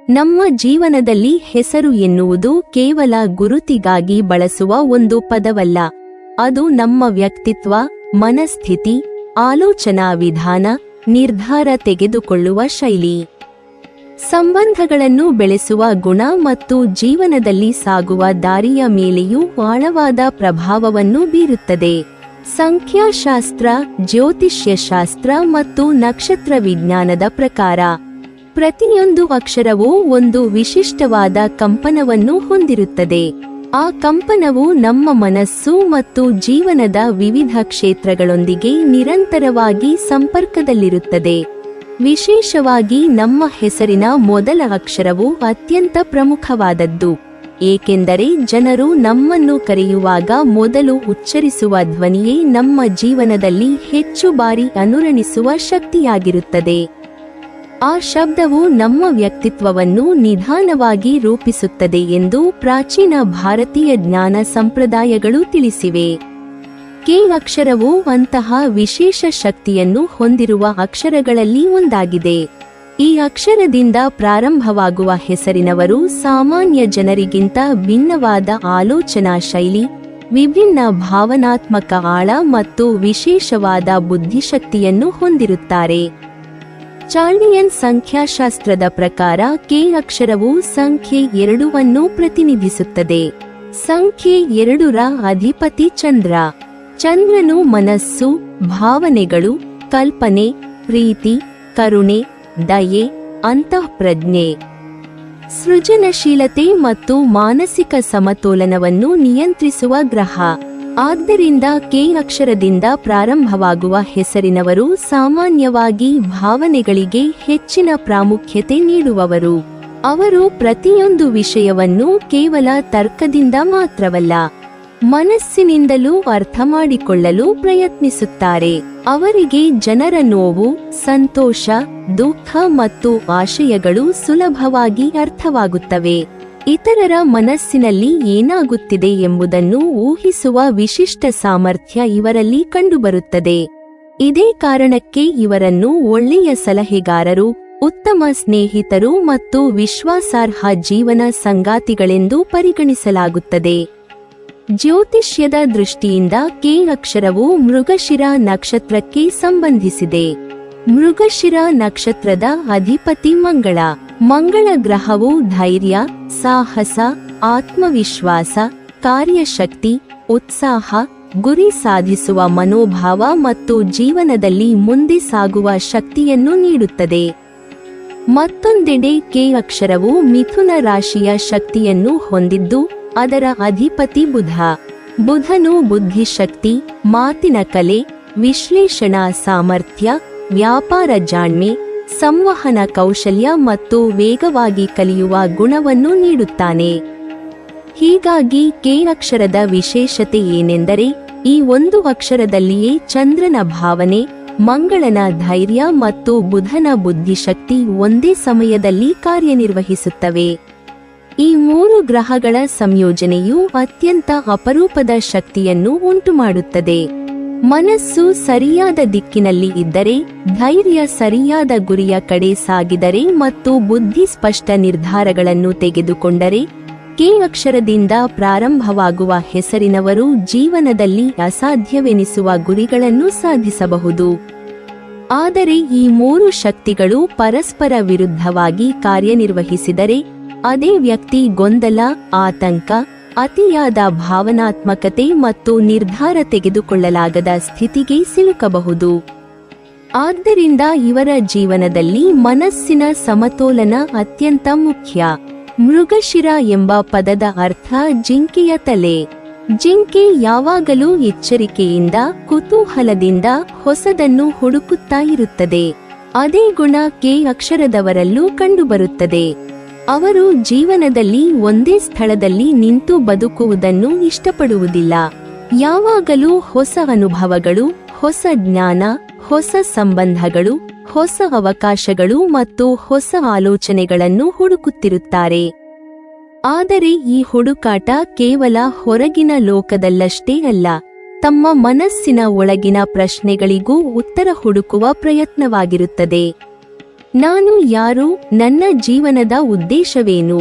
ನಮ್ಮ ಜೀವನದಲ್ಲಿ ಹೆಸರು ಎನ್ನುವುದು ಕೇವಲ ಗುರುತಿಗಾಗಿ ಬಳಸುವ ಒಂದು ಪದವಲ್ಲ. ಅದು ನಮ್ಮ ವ್ಯಕ್ತಿತ್ವ, ಮನಸ್ಥಿತಿ, ಆಲೋಚನಾ ವಿಧಾನ, ನಿರ್ಧಾರ ತೆಗೆದುಕೊಳ್ಳುವ ಶೈಲಿ, ಸಂಬಂಧಗಳನ್ನು ಬೆಳೆಸುವ ಗುಣ ಮತ್ತು ಜೀವನದಲ್ಲಿ ಸಾಗುವ ದಾರಿಯ ಮೇಲೆಯೂ ಆಳವಾದ ಪ್ರಭಾವವನ್ನು ಬೀರುತ್ತದೆ. ಸಂಖ್ಯಾಶಾಸ್ತ್ರ, ಜ್ಯೋತಿಷ್ಯಶಾಸ್ತ್ರ ಮತ್ತು ನಕ್ಷತ್ರ ವಿಜ್ಞಾನದ ಪ್ರಕಾರ ಪ್ರತಿಯೊಂದು ಅಕ್ಷರವೂ ಒಂದು ವಿಶಿಷ್ಟವಾದ ಕಂಪನವನ್ನು ಹೊಂದಿರುತ್ತದೆ. ಆ ಕಂಪನವು ನಮ್ಮ ಮನಸ್ಸು ಮತ್ತು ಜೀವನದ ವಿವಿಧ ಕ್ಷೇತ್ರಗಳೊಂದಿಗೆ ನಿರಂತರವಾಗಿ ಸಂಪರ್ಕದಲ್ಲಿರುತ್ತದೆ. ವಿಶೇಷವಾಗಿ ನಮ್ಮ ಹೆಸರಿನ ಮೊದಲ ಅಕ್ಷರವು ಅತ್ಯಂತ ಪ್ರಮುಖವಾದದ್ದು, ಏಕೆಂದರೆ ಜನರು ನಮ್ಮನ್ನು ಕರೆಯುವಾಗ ಮೊದಲು ಉಚ್ಚರಿಸುವ ಧ್ವನಿಯೇ ನಮ್ಮ ಜೀವನದಲ್ಲಿ ಹೆಚ್ಚು ಬಾರಿ ಅನುರಣಿಸುವ ಶಕ್ತಿಯಾಗಿರುತ್ತದೆ. ಆ ಶಬ್ದವು ನಮ್ಮ ವ್ಯಕ್ತಿತ್ವವನ್ನು ನಿಧಾನವಾಗಿ ರೂಪಿಸುತ್ತದೆ ಎಂದು ಪ್ರಾಚೀನ ಭಾರತೀಯ ಜ್ಞಾನ ಸಂಪ್ರದಾಯಗಳು ತಿಳಿಸಿವೆ. ಕೆ ಅಕ್ಷರವು ಅಂತಹ ವಿಶೇಷ ಶಕ್ತಿಯನ್ನು ಹೊಂದಿರುವ ಅಕ್ಷರಗಳಲ್ಲಿ ಒಂದಾಗಿದೆ. ಈ ಅಕ್ಷರದಿಂದ ಪ್ರಾರಂಭವಾಗುವ ಹೆಸರಿನವರು ಸಾಮಾನ್ಯ ಜನರಿಗಿಂತ ಭಿನ್ನವಾದ ಆಲೋಚನಾ ಶೈಲಿ, ವಿಭಿನ್ನ ಭಾವನಾತ್ಮಕ ಆಳ ಮತ್ತು ವಿಶೇಷವಾದ ಬುದ್ಧಿಶಕ್ತಿಯನ್ನು ಹೊಂದಿರುತ್ತಾರೆ. ಚಾರ್ಲಿಯನ್ ಸಂಖ್ಯಾಶಾಸ್ತ್ರದ ಪ್ರಕಾರ ಕೆ ಅಕ್ಷರವು ಸಂಖ್ಯೆ 2ನ್ನು ಪ್ರತಿನಿಧಿಸುತ್ತದೆ. ಸಂಖ್ಯೆ 2ರ ಅಧಿಪತಿ ಚಂದ್ರ. ಚಂದ್ರನು ಮನಸ್ಸು, ಭಾವನೆಗಳು, ಕಲ್ಪನೆ, ಪ್ರೀತಿ, ಕರುಣೆ, ದಯೆ, ಅಂತಃಪ್ರಜ್ಞೆ, ಸೃಜನಶೀಲತೆ ಮತ್ತು ಮಾನಸಿಕ ಸಮತೋಲನವನ್ನು ನಿಯಂತ್ರಿಸುವ ಗ್ರಹ. ಆದ್ದರಿಂದ ಕೆ ಅಕ್ಷರದಿಂದ ಪ್ರಾರಂಭವಾಗುವ ಹೆಸರಿನವರು ಸಾಮಾನ್ಯವಾಗಿ ಭಾವನೆಗಳಿಗೆ ಹೆಚ್ಚಿನ ಪ್ರಾಮುಖ್ಯತೆ ನೀಡುವವರು. ಅವರು ಪ್ರತಿಯೊಂದು ವಿಷಯವನ್ನು ಕೇವಲ ತರ್ಕದಿಂದ ಮಾತ್ರವಲ್ಲ, ಮನಸ್ಸಿನಿಂದಲೂ ಅರ್ಥಮಾಡಿಕೊಳ್ಳಲು ಪ್ರಯತ್ನಿಸುತ್ತಾರೆ. ಅವರಿಗೆ ಜನರ ನೋವು, ಸಂತೋಷ, ದುಃಖ ಮತ್ತು ಆಶಯಗಳು ಸುಲಭವಾಗಿ ಅರ್ಥವಾಗುತ್ತವೆ. ಇತರರ ಮನಸ್ಸಿನಲ್ಲಿ ಏನಾಗುತ್ತಿದೆ ಎಂಬುದನ್ನು ಊಹಿಸುವ ವಿಶಿಷ್ಟ ಸಾಮರ್ಥ್ಯ ಇವರಲ್ಲಿ ಕಂಡುಬರುತ್ತದೆ. ಇದೇ ಕಾರಣಕ್ಕೆ ಇವರನ್ನು ಒಳ್ಳೆಯ ಸಲಹೆಗಾರರು, ಉತ್ತಮ ಸ್ನೇಹಿತರು ಮತ್ತು ವಿಶ್ವಾಸಾರ್ಹ ಜೀವನ ಸಂಗಾತಿಗಳೆಂದು ಪರಿಗಣಿಸಲಾಗುತ್ತದೆ. ಜ್ಯೋತಿಷ್ಯದ ದೃಷ್ಟಿಯಿಂದ ಕೆ ಅಕ್ಷರವು ಮೃಗಶಿರ ನಕ್ಷತ್ರಕ್ಕೆ ಸಂಬಂಧಿಸಿದೆ. ಮೃಗಶಿರ ನಕ್ಷತ್ರದ ಅಧಿಪತಿ ಮಂಗಳ. ಮಂಗಳ ಗ್ರಹವು ಧೈರ್ಯ, ಸಾಹಸ, ಆತ್ಮವಿಶ್ವಾಸ, ಕಾರ್ಯಶಕ್ತಿ, ಉತ್ಸಾಹ, ಗುರಿ ಸಾಧಿಸುವ ಮನೋಭಾವ ಮತ್ತು ಜೀವನದಲ್ಲಿ ಮುಂದೆ ಸಾಗುವ ಶಕ್ತಿಯನ್ನು ನೀಡುತ್ತದೆ. ಮತ್ತೊಂದೆಡೆ ಕೆ ಅಕ್ಷರವು ಮಿಥುನ ರಾಶಿಯ ಶಕ್ತಿಯನ್ನು ಹೊಂದಿದ್ದು, ಅದರ ಅಧಿಪತಿ ಬುಧ. ಬುಧನು ಬುದ್ಧಿಶಕ್ತಿ, ಮಾತಿನ ಕಲೆ, ವಿಶ್ಲೇಷಣಾ ಸಾಮರ್ಥ್ಯ, ವ್ಯಾಪಾರ ಜಾಣ್ಮೆ, ಸಂವಹನ ಕೌಶಲ್ಯ ಮತ್ತು ವೇಗವಾಗಿ ಕಲಿಯುವ ಗುಣವನ್ನು ನೀಡುತ್ತಾನೆ. ಹೀಗಾಗಿ ಕೆ ಅಕ್ಷರದ ವಿಶೇಷತೆ ಏನೆಂದರೆ, ಈ ಒಂದು ಅಕ್ಷರದಲ್ಲಿಯೇ ಚಂದ್ರನ ಭಾವನೆ, ಮಂಗಳನ ಧೈರ್ಯ ಮತ್ತು ಬುಧನ ಬುದ್ಧಿಶಕ್ತಿ ಒಂದೇ ಸಮಯದಲ್ಲಿ ಕಾರ್ಯನಿರ್ವಹಿಸುತ್ತವೆ. ಈ 3 ಗ್ರಹಗಳ ಸಂಯೋಜನೆಯು ಅತ್ಯಂತ ಅಪರೂಪದ ಶಕ್ತಿಯನ್ನು ಉಂಟುಮಾಡುತ್ತದೆ. ಮನಸ್ಸು ಸರಿಯಾದ ದಿಕ್ಕಿನಲ್ಲಿ ಇದ್ದರೆ, ಧೈರ್ಯ ಸರಿಯಾದ ಗುರಿಯ ಕಡೆ ಸಾಗಿದರೆ ಮತ್ತು ಬುದ್ಧಿ ಸ್ಪಷ್ಟ ನಿರ್ಧಾರಗಳನ್ನು ತೆಗೆದುಕೊಂಡರೆ, ಕೆ ಅಕ್ಷರದಿಂದ ಪ್ರಾರಂಭವಾಗುವ ಹೆಸರಿನವರು ಜೀವನದಲ್ಲಿ ಅಸಾಧ್ಯವೆನಿಸುವ ಗುರಿಗಳನ್ನು ಸಾಧಿಸಬಹುದು. ಆದರೆ ಈ 3 ಶಕ್ತಿಗಳು ಪರಸ್ಪರ ವಿರುದ್ಧವಾಗಿ ಕಾರ್ಯನಿರ್ವಹಿಸಿದರೆ, ಅದೇ ವ್ಯಕ್ತಿ ಗೊಂದಲ, ಆತಂಕ, ಅತಿಯಾದ ಭಾವನಾತ್ಮಕತೆ ಮತ್ತು ನಿರ್ಧಾರ ತೆಗೆದುಕೊಳ್ಳಲಾಗದ ಸ್ಥಿತಿಗೆ ಸಿಲುಕಬಹುದು. ಆದ್ದರಿಂದ ಇವರ ಜೀವನದಲ್ಲಿ ಮನಸ್ಸಿನ ಸಮತೋಲನ ಅತ್ಯಂತ ಮುಖ್ಯ. ಮೃಗಶಿರ ಎಂಬ ಪದದ ಅರ್ಥ ಜಿಂಕೆಯ ತಲೆ. ಜಿಂಕೆ ಯಾವಾಗಲೂ ಎಚ್ಚರಿಕೆಯಿಂದ, ಕುತೂಹಲದಿಂದ ಹೊಸದನ್ನು ಹುಡುಕುತ್ತಾ ಇರುತ್ತದೆ. ಅದೇ ಗುಣ ಕೆ ಅಕ್ಷರದವರಲ್ಲೂ ಕಂಡುಬರುತ್ತದೆ. ಅವರು ಜೀವನದಲ್ಲಿ ಒಂದೇ ಸ್ಥಳದಲ್ಲಿ ನಿಂತು ಬದುಕುವುದನ್ನು ಇಷ್ಟಪಡುವುದಿಲ್ಲ. ಯಾವಾಗಲೂ ಹೊಸ ಅನುಭವಗಳು, ಹೊಸ ಜ್ಞಾನ, ಹೊಸ ಸಂಬಂಧಗಳು, ಹೊಸ ಅವಕಾಶಗಳು ಮತ್ತು ಹೊಸ ಆಲೋಚನೆಗಳನ್ನು ಹುಡುಕುತ್ತಿರುತ್ತಾರೆ. ಆದರೆ ಈ ಹುಡುಕಾಟ ಕೇವಲ ಹೊರಗಿನ ಲೋಕದಲ್ಲಷ್ಟೇ ಅಲ್ಲ, ತಮ್ಮ ಮನಸ್ಸಿನ ಒಳಗಿನ ಪ್ರಶ್ನೆಗಳಿಗೂ ಉತ್ತರ ಹುಡುಕುವ ಪ್ರಯತ್ನವಾಗಿರುತ್ತದೆ. ನಾನು ಯಾರು? ನನ್ನ ಜೀವನದ ಉದ್ದೇಶವೇನು?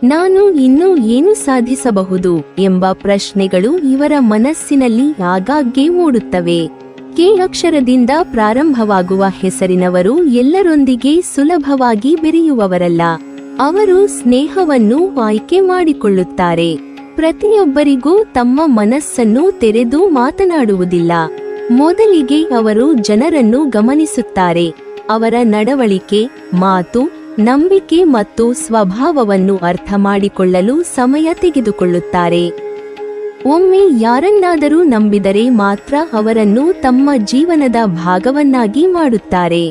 ನಾನು ಇನ್ನೂ ಏನು ಸಾಧಿಸಬಹುದು ಎಂಬ ಪ್ರಶ್ನೆಗಳು ಇವರ ಮನಸ್ಸಿನಲ್ಲಿ ಆಗಾಗ್ಗೆ ಮೂಡುತ್ತವೆ. ಕೆ ಅಕ್ಷರದಿಂದ ಪ್ರಾರಂಭವಾಗುವ ಹೆಸರಿನವರು ಎಲ್ಲರೊಂದಿಗೆ ಸುಲಭವಾಗಿ ಬೆರೆಯುವವರಲ್ಲ. ಅವರು ಸ್ನೇಹವನ್ನು ಆಯ್ಕೆ ಮಾಡಿಕೊಳ್ಳುತ್ತಾರೆ. ಪ್ರತಿಯೊಬ್ಬರಿಗೂ ತಮ್ಮ ಮನಸ್ಸನ್ನು ತೆರೆದು ಮಾತನಾಡುವುದಿಲ್ಲ. ಮೊದಲಿಗೆ ಅವರು ಜನರನ್ನು ಗಮನಿಸುತ್ತಾರೆ. ಅವರ ನಡವಳಿಕೆ, ಮಾತು, ನಂಬಿಕೆ ಮತ್ತು ಸ್ವಭಾವವನ್ನು ಅರ್ಥ ಮಾಡಿಕೊಳ್ಳಲು ಸಮಯ ತೆಗೆದುಕೊಳ್ಳುತ್ತಾರೆ. ಒಮ್ಮೆ ಯಾರನ್ನಾದರೂ ನಂಬಿದರೆ ಮಾತ್ರ ಅವರನ್ನು ತಮ್ಮ ಜೀವನದ ಭಾಗವನ್ನಾಗಿ ಮಾಡುತ್ತಾರೆ.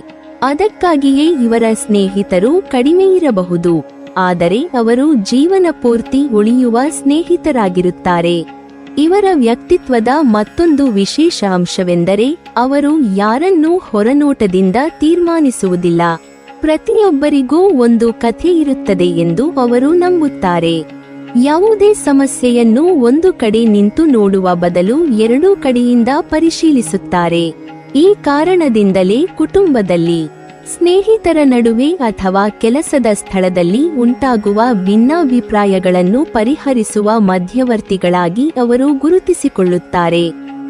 ಅದಕ್ಕಾಗಿಯೇ ಇವರ ಸ್ನೇಹಿತರು ಕಡಿಮೆ ಇರಬಹುದು, ಆದರೆ ಅವರು ಜೀವನ ಪೂರ್ತಿ ಉಳಿಯುವ ಸ್ನೇಹಿತರಾಗಿರುತ್ತಾರೆ. ಇವರ ವ್ಯಕ್ತಿತ್ವದ ಮತ್ತೊಂದು ವಿಶೇಷ ಅಂಶವೆಂದರೆ ಅವರು ಯಾರನ್ನೂ ಹೊರನೋಟದಿಂದ ತೀರ್ಮಾನಿಸುವುದಿಲ್ಲ. ಪ್ರತಿಯೊಬ್ಬರಿಗೂ ಒಂದು ಕಥೆ ಇರುತ್ತದೆ ಎಂದು ಅವರು ನಂಬುತ್ತಾರೆ. ಯಾವುದೇ ಸಮಸ್ಯೆಯನ್ನು ಒಂದು ಕಡೆ ನಿಂತು ನೋಡುವ ಬದಲು ಎರಡೂ ಕಡೆಯಿಂದ ಪರಿಶೀಲಿಸುತ್ತಾರೆ. ಈ ಕಾರಣದಿಂದಲೇ ಕುಟುಂಬದಲ್ಲಿ, ಸ್ನೇಹಿತರ ನಡುವೆ ಅಥವಾ ಕೆಲಸದ ಸ್ಥಳದಲ್ಲಿ ಉಂಟಾಗುವ ಭಿನ್ನಾಭಿಪ್ರಾಯಗಳನ್ನು ಪರಿಹರಿಸುವ ಮಧ್ಯವರ್ತಿಗಳಾಗಿ ಅವರು ಗುರುತಿಸಿಕೊಳ್ಳುತ್ತಾರೆ.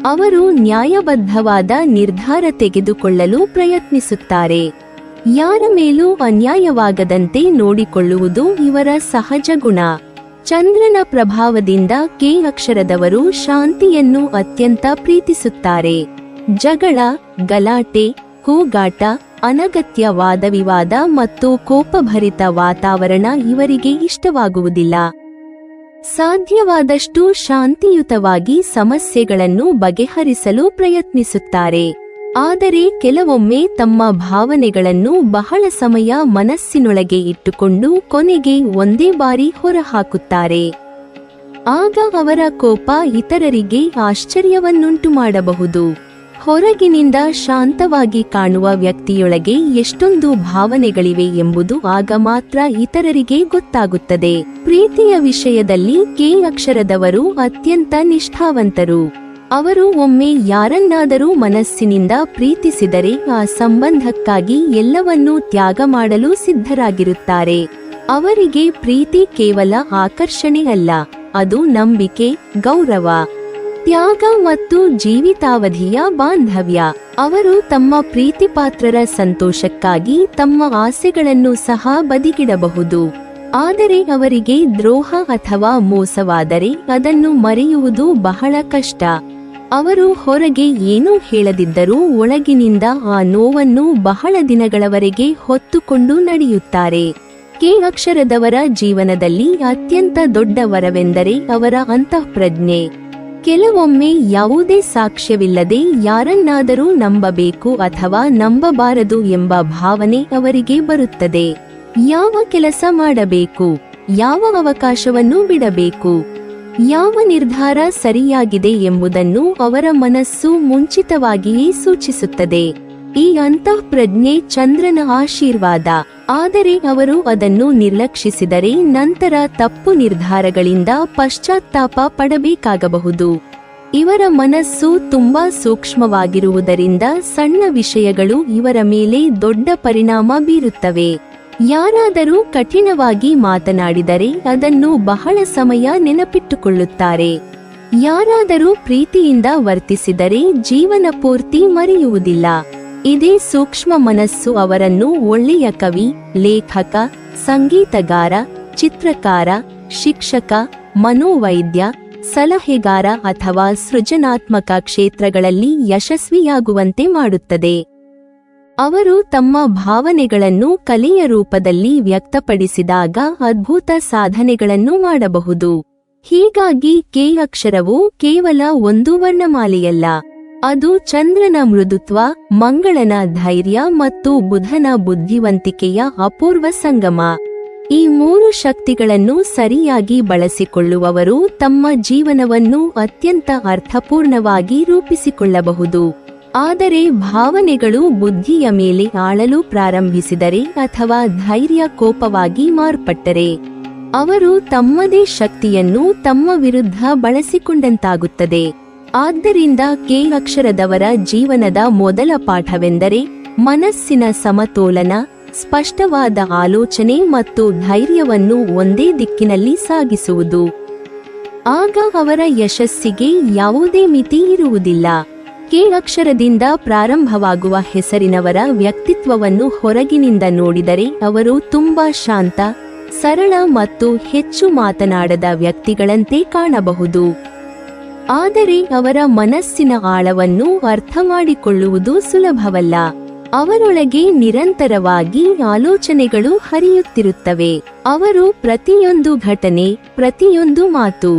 ಅವರು ನ್ಯಾಯಬದ್ಧವಾದ ನಿರ್ಧಾರ ತೆಗೆದುಕೊಳ್ಳಲು ಪ್ರಯತ್ನಿಸುತ್ತಾರೆ. ಯಾರ ಮೇಲೂ ಅನ್ಯಾಯವಾಗದಂತೆ ನೋಡಿಕೊಳ್ಳುವುದು ಇವರ ಸಹಜ ಗುಣ. ಚಂದ್ರನ ಪ್ರಭಾವದಿಂದ ಕೆ ಅಕ್ಷರದವರು ಶಾಂತಿಯನ್ನು ಅತ್ಯಂತ ಪ್ರೀತಿಸುತ್ತಾರೆ. ಜಗಳ, ಗಲಾಟೆ, ಕೂಗಾಟ, ಅನಗತ್ಯ ವಾದವಿವಾದ ಮತ್ತು ಕೋಪಭರಿತ ವಾತಾವರಣ ಇವರಿಗೆ ಇಷ್ಟವಾಗುವುದಿಲ್ಲ. ಸಾಧ್ಯವಾದಷ್ಟು ಶಾಂತಿಯುತವಾಗಿ ಸಮಸ್ಯೆಗಳನ್ನು ಬಗೆಹರಿಸಲು ಪ್ರಯತ್ನಿಸುತ್ತಾರೆ. ಆದರೆ ಕೆಲವೊಮ್ಮೆ ತಮ್ಮ ಭಾವನೆಗಳನ್ನು ಬಹಳ ಸಮಯ ಮನಸ್ಸಿನೊಳಗೆ ಇಟ್ಟುಕೊಂಡು ಕೊನೆಗೆ ಒಂದೇ ಬಾರಿ ಹೊರಹಾಕುತ್ತಾರೆ. ಆಗ ಅವರ ಕೋಪ ಇತರರಿಗೆ ಆಶ್ಚರ್ಯವನ್ನುಂಟು ಮಾಡಬಹುದು. ಹೊರಗಿನಿಂದ ಶಾಂತವಾಗಿ ಕಾಣುವ ವ್ಯಕ್ತಿಯೊಳಗೆ ಎಷ್ಟೊಂದು ಭಾವನೆಗಳಿವೆ ಎಂಬುದು ಆಗ ಮಾತ್ರ ಇತರರಿಗೆ ಗೊತ್ತಾಗುತ್ತದೆ. ಪ್ರೀತಿಯ ವಿಷಯದಲ್ಲಿ ಕೆ ಅಕ್ಷರದವರು ಅತ್ಯಂತ ನಿಷ್ಠಾವಂತರು. ಅವರು ಒಮ್ಮೆ ಯಾರನ್ನಾದರೂ ಮನಸ್ಸಿನಿಂದ ಪ್ರೀತಿಸಿದರೆ ಆ ಸಂಬಂಧಕ್ಕಾಗಿ ಎಲ್ಲವನ್ನೂ ತ್ಯಾಗ ಮಾಡಲು ಸಿದ್ಧರಾಗಿರುತ್ತಾರೆ. ಅವರಿಗೆ ಪ್ರೀತಿ ಕೇವಲ ಆಕರ್ಷಣೆ ಅಲ್ಲ, ಅದು ನಂಬಿಕೆ, ಗೌರವ, ತ್ಯಾಗ ಮತ್ತು ಜೀವಿತಾವಧಿಯ ಬಾಂಧವ್ಯ. ಅವರು ತಮ್ಮ ಪ್ರೀತಿಪಾತ್ರರ ಸಂತೋಷಕ್ಕಾಗಿ ತಮ್ಮ ಆಸೆಗಳನ್ನು ಸಹ ಬದಿಗಿಡಬಹುದು. ಆದರೆ ಅವರಿಗೆ ದ್ರೋಹ ಅಥವಾ ಮೋಸವಾದರೆ ಅದನ್ನು ಮರೆಯುವುದು ಬಹಳ ಕಷ್ಟ. ಅವರು ಹೊರಗೆ ಏನೂ ಹೇಳದಿದ್ದರೂ ಒಳಗಿನಿಂದ ಆ ನೋವನ್ನು ಬಹಳ ದಿನಗಳವರೆಗೆ ಹೊತ್ತುಕೊಂಡು ನಡೆಯುತ್ತಾರೆ. ಕೆ ಅಕ್ಷರದವರ ಜೀವನದಲ್ಲಿ ಅತ್ಯಂತ ದೊಡ್ಡ ವರವೆಂದರೆ ಅವರ ಅಂತಃಪ್ರಜ್ಞೆ. ಕೆಲವೊಮ್ಮೆ ಯಾವುದೇ ಸಾಕ್ಷ್ಯವಿಲ್ಲದೆ ಯಾರನ್ನಾದರೂ ನಂಬಬೇಕು ಅಥವಾ ನಂಬಬಾರದು ಎಂಬ ಭಾವನೆ ಅವರಿಗೆ ಬರುತ್ತದೆ. ಯಾವ ಕೆಲಸ ಮಾಡಬೇಕು, ಯಾವ ಅವಕಾಶವನ್ನು ಬಿಡಬೇಕು, ಯಾವ ನಿರ್ಧಾರ ಸರಿಯಾಗಿದೆ ಎಂಬುದನ್ನು ಅವರ ಮನಸ್ಸು ಮುಂಚಿತವಾಗಿಯೇ ಸೂಚಿಸುತ್ತದೆ. ಈ ಅಂತಃಪ್ರಜ್ಞೆ ಚಂದ್ರನ ಆಶೀರ್ವಾದ. ಆದರೆ ಅವರು ಅದನ್ನು ನಿರ್ಲಕ್ಷಿಸಿದರೆ ನಂತರ ತಪ್ಪು ನಿರ್ಧಾರಗಳಿಂದ ಪಶ್ಚಾತ್ತಾಪ ಪಡಬೇಕಾಗಬಹುದು. ಇವರ ಮನಸ್ಸು ತುಂಬಾ ಸೂಕ್ಷ್ಮವಾಗಿರುವುದರಿಂದ ಸಣ್ಣ ವಿಷಯಗಳು ಇವರ ಮೇಲೆ ದೊಡ್ಡ ಪರಿಣಾಮ ಬೀರುತ್ತವೆ. ಯಾರಾದರೂ ಕಠಿಣವಾಗಿ ಮಾತನಾಡಿದರೆ ಅದನ್ನು ಬಹಳ ಸಮಯ ನೆನಪಿಟ್ಟುಕೊಳ್ಳುತ್ತಾರೆ. ಯಾರಾದರೂ ಪ್ರೀತಿಯಿಂದ ವರ್ತಿಸಿದರೆ ಜೀವನ ಪೂರ್ತಿ ಮರೆಯುವುದಿಲ್ಲ. ಇದೇ ಸೂಕ್ಷ್ಮ ಮನಸ್ಸು ಅವರನ್ನು ಒಳ್ಳೆಯ ಕವಿ, ಲೇಖಕ, ಸಂಗೀತಗಾರ, ಚಿತ್ರಕಾರ, ಶಿಕ್ಷಕ, ಮನೋವೈದ್ಯ, ಸಲಹೆಗಾರ ಅಥವಾ ಸೃಜನಾತ್ಮಕ ಕ್ಷೇತ್ರಗಳಲ್ಲಿ ಯಶಸ್ವಿಯಾಗುವಂತೆ ಮಾಡುತ್ತದೆ. ಅವರು ತಮ್ಮ ಭಾವನೆಗಳನ್ನು ಕಲೆಯ ರೂಪದಲ್ಲಿ ವ್ಯಕ್ತಪಡಿಸಿದಾಗ ಅದ್ಭುತ ಸಾಧನೆಗಳನ್ನು ಮಾಡಬಹುದು. ಹೀಗಾಗಿ ಕೆ ಅಕ್ಷರವು ಕೇವಲ ಒಂದು ವರ್ಣಮಾಲೆಯಲ್ಲ, ಅದು ಚಂದ್ರನ ಮೃದುತ್ವ, ಮಂಗಳನ ಧೈರ್ಯ ಮತ್ತು ಬುಧನ ಬುದ್ಧಿವಂತಿಕೆಯ ಅಪೂರ್ವ ಸಂಗಮ. ಈ ಮೂರು ಶಕ್ತಿಗಳನ್ನು ಸರಿಯಾಗಿ ಬಳಸಿಕೊಳ್ಳುವವರು ತಮ್ಮ ಜೀವನವನ್ನು ಅತ್ಯಂತ ಅರ್ಥಪೂರ್ಣವಾಗಿ ರೂಪಿಸಿಕೊಳ್ಳಬಹುದು. ಆದರೆ ಭಾವನೆಗಳು ಬುದ್ಧಿಯ ಮೇಲೆ ಆಳಲು ಪ್ರಾರಂಭಿಸಿದರೆ ಅಥವಾ ಧೈರ್ಯ ಕೋಪವಾಗಿ ಮಾರ್ಪಟ್ಟರೆ ಅವರು ತಮ್ಮದೇ ಶಕ್ತಿಯನ್ನು ತಮ್ಮ ವಿರುದ್ಧ ಬಳಸಿಕೊಂಡಂತಾಗುತ್ತದೆ. ಆದ್ದರಿಂದ ಕೆ ಅಕ್ಷರದವರ ಜೀವನದ ಮೊದಲ ಪಾಠವೆಂದರೆ ಮನಸ್ಸಿನ ಸಮತೋಲನ, ಸ್ಪಷ್ಟವಾದ ಆಲೋಚನೆ ಮತ್ತು ಧೈರ್ಯವನ್ನು ಒಂದೇ ದಿಕ್ಕಿನಲ್ಲಿ ಸಾಗಿಸುವುದು. ಆಗ ಅವರ ಯಶಸ್ಸಿಗೆ ಯಾವುದೇ ಮಿತಿ ಇರುವುದಿಲ್ಲ. ಕೆ ಅಕ್ಷರದಿಂದ ಪ್ರಾರಂಭವಾಗುವ ಹೆಸರಿನವರ ವ್ಯಕ್ತಿತ್ವವನ್ನು ಹೊರಗಿನಿಂದ ನೋಡಿದರೆ ಅವರು ತುಂಬಾ ಶಾಂತ, ಸರಳ ಮತ್ತು ಹೆಚ್ಚು ಮಾತನಾಡದ ವ್ಯಕ್ತಿಗಳಂತೆ ಕಾಣಬಹುದು. ಆದರೆ ಅವರ ಮನಸ್ಸಿನ ಆಳವನ್ನು ಅರ್ಥಮಾಡಿಕೊಳ್ಳುವುದು ಸುಲಭವಲ್ಲ. ಅವರೊಳಗೆ ನಿರಂತರವಾಗಿ ಆಲೋಚನೆಗಳು ಹರಿಯುತ್ತಿರುತ್ತವೆ. ಅವರು ಪ್ರತಿಯೊಂದು ಘಟನೆ, ಪ್ರತಿಯೊಂದು ಮಾತು,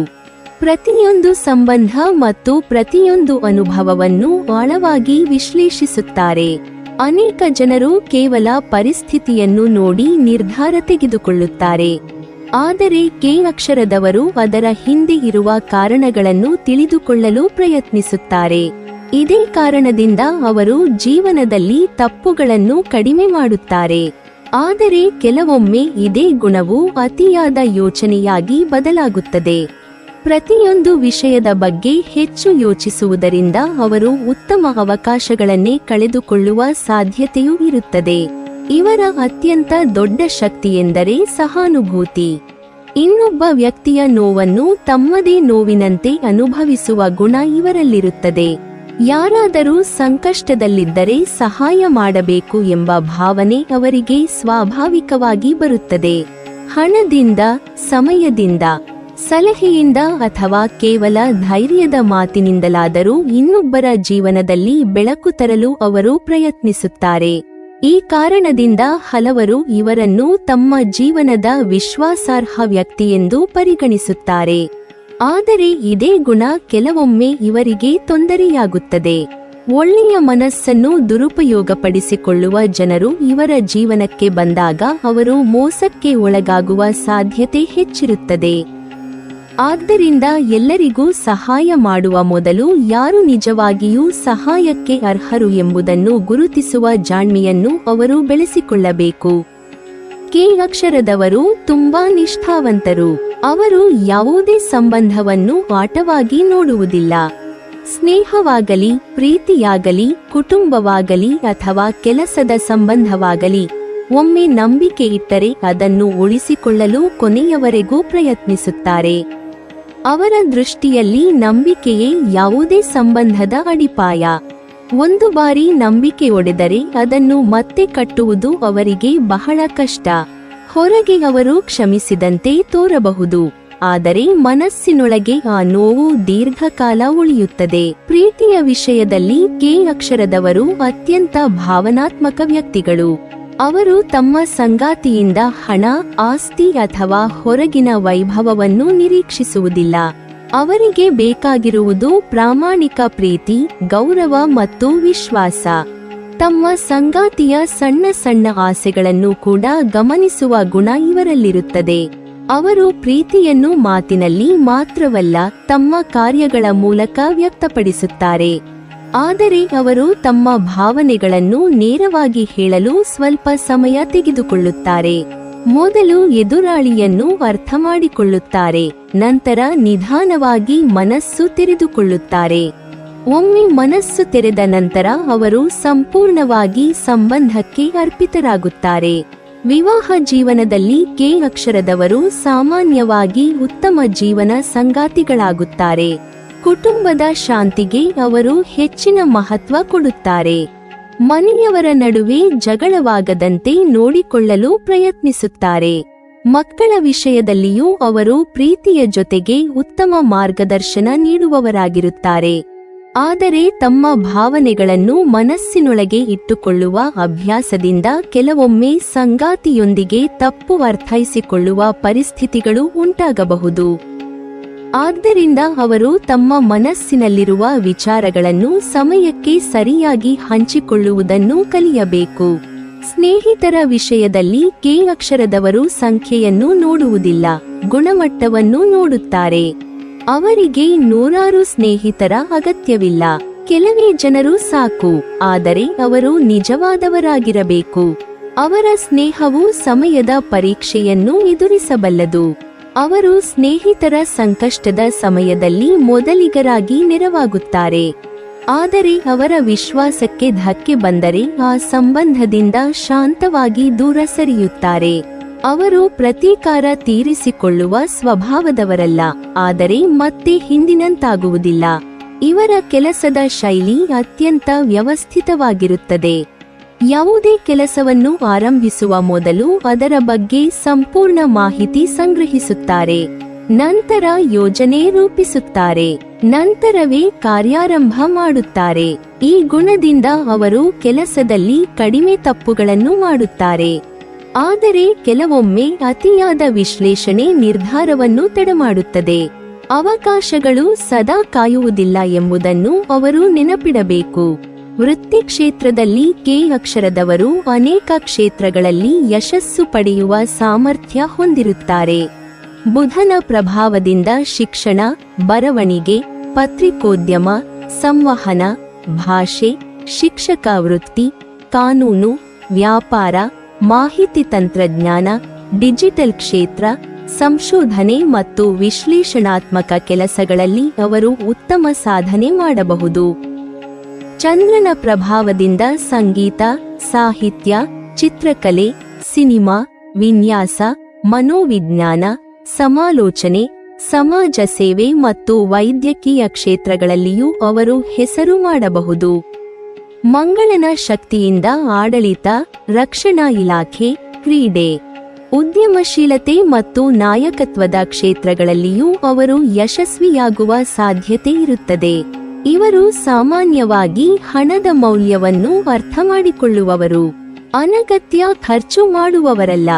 ಪ್ರತಿಯೊಂದು ಸಂಬಂಧ ಮತ್ತು ಪ್ರತಿಯೊಂದು ಅನುಭವವನ್ನು ಆಳವಾಗಿ ವಿಶ್ಲೇಷಿಸುತ್ತಾರೆ. ಅನೇಕ ಜನರು ಕೇವಲ ಪರಿಸ್ಥಿತಿಯನ್ನು ನೋಡಿ ನಿರ್ಧಾರ ತೆಗೆದುಕೊಳ್ಳುತ್ತಾರೆ. ಆದರೆ ಕೆ ಅಕ್ಷರದವರು ಅದರ ಹಿಂದೆ ಇರುವ ಕಾರಣಗಳನ್ನು ತಿಳಿದುಕೊಳ್ಳಲು ಪ್ರಯತ್ನಿಸುತ್ತಾರೆ. ಇದೇ ಕಾರಣದಿಂದ ಅವರು ಜೀವನದಲ್ಲಿ ತಪ್ಪುಗಳನ್ನು ಕಡಿಮೆ ಮಾಡುತ್ತಾರೆ. ಆದರೆ ಕೆಲವೊಮ್ಮೆ ಇದೇ ಗುಣವು ಅತಿಯಾದ ಯೋಚನೆಯಾಗಿ ಬದಲಾಗುತ್ತದೆ. ಪ್ರತಿಯೊಂದು ವಿಷಯದ ಬಗ್ಗೆ ಹೆಚ್ಚು ಯೋಚಿಸುವುದರಿಂದ ಅವರು ಉತ್ತಮ ಅವಕಾಶಗಳನ್ನೇ ಕಳೆದುಕೊಳ್ಳುವ ಸಾಧ್ಯತೆಯೂ ಇರುತ್ತದೆ. ಇವರ ಅತ್ಯಂತ ದೊಡ್ಡ ಶಕ್ತಿಯೆಂದರೆ ಸಹಾನುಭೂತಿ. ಇನ್ನೊಬ್ಬ ವ್ಯಕ್ತಿಯ ನೋವನ್ನು ತಮ್ಮದೇ ನೋವಿನಂತೆ ಅನುಭವಿಸುವ ಗುಣ ಇವರಲ್ಲಿರುತ್ತದೆ. ಯಾರಾದರೂ ಸಂಕಷ್ಟದಲ್ಲಿದ್ದರೆ ಸಹಾಯ ಮಾಡಬೇಕು ಎಂಬ ಭಾವನೆ ಅವರಿಗೆ ಸ್ವಾಭಾವಿಕವಾಗಿ ಬರುತ್ತದೆ. ಹಣದಿಂದ, ಸಮಯದಿಂದ, ಸಲಹೆಯಿಂದ ಅಥವಾ ಕೇವಲ ಧೈರ್ಯದ ಮಾತಿನಿಂದಲಾದರೂ ಇನ್ನೊಬ್ಬರ ಜೀವನದಲ್ಲಿ ಬೆಳಕು ತರಲು ಅವರು ಪ್ರಯತ್ನಿಸುತ್ತಾರೆ. ಈ ಕಾರಣದಿಂದ ಹಲವರು ಇವರನ್ನು ತಮ್ಮ ಜೀವನದ ವಿಶ್ವಾಸಾರ್ಹ ವ್ಯಕ್ತಿಯೆಂದು ಪರಿಗಣಿಸುತ್ತಾರೆ. ಆದರೆ ಇದೇ ಗುಣ ಕೆಲವೊಮ್ಮೆ ಇವರಿಗೆ ತೊಂದರೆಯಾಗುತ್ತದೆ. ಒಳ್ಳೆಯ ಮನಸ್ಸನ್ನು ದುರುಪಯೋಗಪಡಿಸಿಕೊಳ್ಳುವ ಜನರು ಇವರ ಜೀವನಕ್ಕೆ ಬಂದಾಗ ಅವರು ಮೋಸಕ್ಕೆ ಒಳಗಾಗುವ ಸಾಧ್ಯತೆ ಹೆಚ್ಚಿರುತ್ತದೆ. ಆದ್ದರಿಂದ ಎಲ್ಲರಿಗೂ ಸಹಾಯ ಮಾಡುವ ಮೊದಲು ಯಾರು ನಿಜವಾಗಿಯೂ ಸಹಾಯಕ್ಕೆ ಅರ್ಹರು ಎಂಬುದನ್ನು ಗುರುತಿಸುವ ಜಾಣ್ಮೆಯನ್ನು ಅವರು ಬೆಳೆಸಿಕೊಳ್ಳಬೇಕು. ಕೆ ಅಕ್ಷರದವರು ತುಂಬಾ ನಿಷ್ಠಾವಂತರು. ಅವರು ಯಾವುದೇ ಸಂಬಂಧವನ್ನು ಆಟವಾಗಿ ನೋಡುವುದಿಲ್ಲ. ಸ್ನೇಹವಾಗಲಿ, ಪ್ರೀತಿಯಾಗಲಿ, ಕುಟುಂಬವಾಗಲಿ ಅಥವಾ ಕೆಲಸದ ಸಂಬಂಧವಾಗಲಿ, ಒಮ್ಮೆ ನಂಬಿಕೆ ಇಟ್ಟರೆ ಅದನ್ನು ಉಳಿಸಿಕೊಳ್ಳಲು ಕೊನೆಯವರೆಗೂ ಪ್ರಯತ್ನಿಸುತ್ತಾರೆ. ಅವರ ದೃಷ್ಟಿಯಲ್ಲಿ ನಂಬಿಕೆಯೇ ಯಾವುದೇ ಸಂಬಂಧದ ಅಡಿಪಾಯ. ಒಂದು ಬಾರಿ ನಂಬಿಕೆ ಒಡೆದರೆ ಅದನ್ನು ಮತ್ತೆ ಕಟ್ಟುವುದು ಅವರಿಗೆ ಬಹಳ ಕಷ್ಟ. ಹೊರಗೆ ಅವರು ಕ್ಷಮಿಸಿದಂತೆ ತೋರಬಹುದು, ಆದರೆ ಮನಸ್ಸಿನೊಳಗೆ ಆ ನೋವು ದೀರ್ಘಕಾಲ ಉಳಿಯುತ್ತದೆ. ಪ್ರೀತಿಯ ವಿಷಯದಲ್ಲಿ ಕೆ ಅಕ್ಷರದವರು ಅತ್ಯಂತ ಭಾವನಾತ್ಮಕ ವ್ಯಕ್ತಿಗಳು. ಅವರು ತಮ್ಮ ಸಂಗಾತಿಯಿಂದ ಹಣ, ಆಸ್ತಿ ಅಥವಾ ಹೊರಗಿನ ವೈಭವವನ್ನು ನಿರೀಕ್ಷಿಸುವುದಿಲ್ಲ. ಅವರಿಗೆ ಬೇಕಾಗಿರುವುದು ಪ್ರಾಮಾಣಿಕ ಪ್ರೀತಿ, ಗೌರವ ಮತ್ತು ವಿಶ್ವಾಸ. ತಮ್ಮ ಸಂಗಾತಿಯ ಸಣ್ಣ ಸಣ್ಣ ಆಸೆಗಳನ್ನು ಕೂಡ ಗಮನಿಸುವ ಗುಣ ಇವರಲ್ಲಿರುತ್ತದೆ. ಅವರು ಪ್ರೀತಿಯನ್ನು ಮಾತಿನಲ್ಲಿ ಮಾತ್ರವಲ್ಲ, ತಮ್ಮ ಕಾರ್ಯಗಳ ಮೂಲಕ ವ್ಯಕ್ತಪಡಿಸುತ್ತಾರೆ. ಆದರೆ ಅವರು ತಮ್ಮ ಭಾವನೆಗಳನ್ನು ನೇರವಾಗಿ ಹೇಳಲು ಸ್ವಲ್ಪ ಸಮಯ ತೆಗೆದುಕೊಳ್ಳುತ್ತಾರೆ. ಮೊದಲು ಎದುರಾಳಿಯನ್ನು ಅರ್ಥಮಾಡಿಕೊಳ್ಳುತ್ತಾರೆ, ನಂತರ ನಿಧಾನವಾಗಿ ಮನಸ್ಸು ತೆರೆದುಕೊಳ್ಳುತ್ತಾರೆ. ಒಮ್ಮೆ ಮನಸ್ಸು ತೆರೆದ ನಂತರ ಅವರು ಸಂಪೂರ್ಣವಾಗಿ ಸಂಬಂಧಕ್ಕೆ ಅರ್ಪಿತರಾಗುತ್ತಾರೆ. ವಿವಾಹ ಜೀವನದಲ್ಲಿ ಕೆ ಅಕ್ಷರದವರು ಸಾಮಾನ್ಯವಾಗಿ ಉತ್ತಮ ಜೀವನ ಸಂಗಾತಿಗಳಾಗುತ್ತಾರೆ. ಕುಟುಂಬದ ಶಾಂತಿಗೆ ಅವರು ಹೆಚ್ಚಿನ ಮಹತ್ವ ಕೊಡುತ್ತಾರೆ. ಮನೆಯವರ ನಡುವೆ ಜಗಳವಾಗದಂತೆ ನೋಡಿಕೊಳ್ಳಲು ಪ್ರಯತ್ನಿಸುತ್ತಾರೆ. ಮಕ್ಕಳ ವಿಷಯದಲ್ಲಿಯೂ ಅವರು ಪ್ರೀತಿಯ ಜೊತೆಗೆ ಉತ್ತಮ ಮಾರ್ಗದರ್ಶನ ನೀಡುವವರಾಗಿರುತ್ತಾರೆ. ಆದರೆ ತಮ್ಮ ಭಾವನೆಗಳನ್ನು ಮನಸ್ಸಿನೊಳಗೆ ಇಟ್ಟುಕೊಳ್ಳುವ ಅಭ್ಯಾಸದಿಂದ ಕೆಲವೊಮ್ಮೆ ಸಂಗಾತಿಯೊಂದಿಗೆ ತಪ್ಪು ಅರ್ಥೈಸಿಕೊಳ್ಳುವ ಪರಿಸ್ಥಿತಿಗಳು ಉಂಟಾಗಬಹುದು. ಆದ್ದರಿಂದ ಅವರು ತಮ್ಮ ಮನಸ್ಸಿನಲ್ಲಿರುವ ವಿಚಾರಗಳನ್ನು ಸಮಯಕ್ಕೆ ಸರಿಯಾಗಿ ಹಂಚಿಕೊಳ್ಳುವುದನ್ನು ಕಲಿಯಬೇಕು. ಸ್ನೇಹಿತರ ವಿಷಯದಲ್ಲಿ ಕೆ ಅಕ್ಷರದವರು ಸಂಖ್ಯೆಯನ್ನು ನೋಡುವುದಿಲ್ಲ, ಗುಣಮಟ್ಟವನ್ನು ನೋಡುತ್ತಾರೆ. ಅವರಿಗೆ ನೂರಾರು ಸ್ನೇಹಿತರ ಅಗತ್ಯವಿಲ್ಲ, ಕೆಲವೇ ಜನರು ಸಾಕು. ಆದರೆ ಅವರು ನಿಜವಾದವರಾಗಿರಬೇಕು. ಅವರ ಸ್ನೇಹವು ಸಮಯದ ಪರೀಕ್ಷೆಯನ್ನು ಎದುರಿಸಬಲ್ಲದು. ಅವರು ಸ್ನೇಹಿತರ ಸಂಕಷ್ಟದ ಸಮಯದಲ್ಲಿ ಮೊದಲಿಗರಾಗಿ ನೆರವಾಗುತ್ತಾರೆ. ಆದರೆ ಅವರ ವಿಶ್ವಾಸಕ್ಕೆ ಧಕ್ಕೆ ಬಂದರೆ ಆ ಸಂಬಂಧದಿಂದ ಶಾಂತವಾಗಿ ದೂರ ಸರಿಯುತ್ತಾರೆ. ಅವರು ಪ್ರತೀಕಾರ ತೀರಿಸಿಕೊಳ್ಳುವ ಸ್ವಭಾವದವರಲ್ಲ, ಆದರೆ ಮತ್ತೆ ಹಿಂದಿನಂತಾಗುವುದಿಲ್ಲ. ಇವರ ಕೆಲಸದ ಶೈಲಿ ಅತ್ಯಂತ ವ್ಯವಸ್ಥಿತವಾಗಿರುತ್ತದೆ. ಯಾವುದೇ ಕೆಲಸವನ್ನು ಆರಂಭಿಸುವ ಮೊದಲು ಅದರ ಬಗ್ಗೆ ಸಂಪೂರ್ಣ ಮಾಹಿತಿ ಸಂಗ್ರಹಿಸುತ್ತಾರೆ. ನಂತರ ಯೋಜನೆ ರೂಪಿಸುತ್ತಾರೆ. ನಂತರವೇ ಕಾರ್ಯಾರಂಭ ಮಾಡುತ್ತಾರೆ. ಈ ಗುಣದಿಂದ ಅವರು ಕೆಲಸದಲ್ಲಿ ಕಡಿಮೆ ತಪ್ಪುಗಳನ್ನು ಮಾಡುತ್ತಾರೆ. ಆದರೆ ಕೆಲವೊಮ್ಮೆ ಅತಿಯಾದ ವಿಶ್ಲೇಷಣೆ ನಿರ್ಧಾರವನ್ನು ತಡಮಾಡುತ್ತದೆ. ಅವಕಾಶಗಳು ಸದಾ ಕಾಯುವುದಿಲ್ಲ ಎಂಬುದನ್ನು ಅವರು ನೆನಪಿಡಬೇಕು. ವೃತ್ತಿ ಕ್ಷೇತ್ರದಲ್ಲಿ ಕೆ ಅಕ್ಷರದವರು ಅನೇಕ ಕ್ಷೇತ್ರಗಳಲ್ಲಿ ಯಶಸ್ಸು ಪಡೆಯುವ ಸಾಮರ್ಥ್ಯ ಹೊಂದಿರುತ್ತಾರೆ. ಬುಧನ ಪ್ರಭಾವದಿಂದ ಶಿಕ್ಷಣ, ಬರವಣಿಗೆ, ಪತ್ರಿಕೋದ್ಯಮ, ಸಂವಹನ, ಭಾಷೆ, ಶಿಕ್ಷಕ ವೃತ್ತಿ, ಕಾನೂನು, ವ್ಯಾಪಾರ, ಮಾಹಿತಿ ತಂತ್ರಜ್ಞಾನ, ಡಿಜಿಟಲ್ ಕ್ಷೇತ್ರ, ಸಂಶೋಧನೆ ಮತ್ತು ವಿಶ್ಲೇಷಣಾತ್ಮಕ ಕೆಲಸಗಳಲ್ಲಿ ಅವರು ಉತ್ತಮ ಸಾಧನೆ ಮಾಡಬಹುದು. ಚಂದ್ರನ ಪ್ರಭಾವದಿಂದ ಸಂಗೀತ, ಸಾಹಿತ್ಯ, ಚಿತ್ರಕಲೆ, ಸಿನಿಮಾ, ವಿನ್ಯಾಸ, ಮನೋವಿಜ್ಞಾನ, ಸಮಾಲೋಚನೆ, ಸಮಾಜ ಸೇವೆ ಮತ್ತು ವೈದ್ಯಕೀಯ ಕ್ಷೇತ್ರಗಳಲ್ಲಿಯೂ ಅವರು ಹೆಸರು ಮಾಡಬಹುದು. ಮಂಗಳನ ಶಕ್ತಿಯಿಂದ ಆಡಳಿತ, ರಕ್ಷಣಾ ಇಲಾಖೆ, ಕ್ರೀಡೆ, ಉದ್ಯಮಶೀಲತೆ ಮತ್ತು ನಾಯಕತ್ವದ ಕ್ಷೇತ್ರಗಳಲ್ಲಿಯೂ ಅವರು ಯಶಸ್ವಿಯಾಗುವ ಸಾಧ್ಯತೆ ಇರುತ್ತದೆ. ಇವರು ಸಾಮಾನ್ಯವಾಗಿ ಹಣದ ಮೌಲ್ಯವನ್ನು ಅರ್ಥಮಾಡಿಕೊಳ್ಳುವವರು. ಅನಗತ್ಯ ಖರ್ಚು ಮಾಡುವವರಲ್ಲ,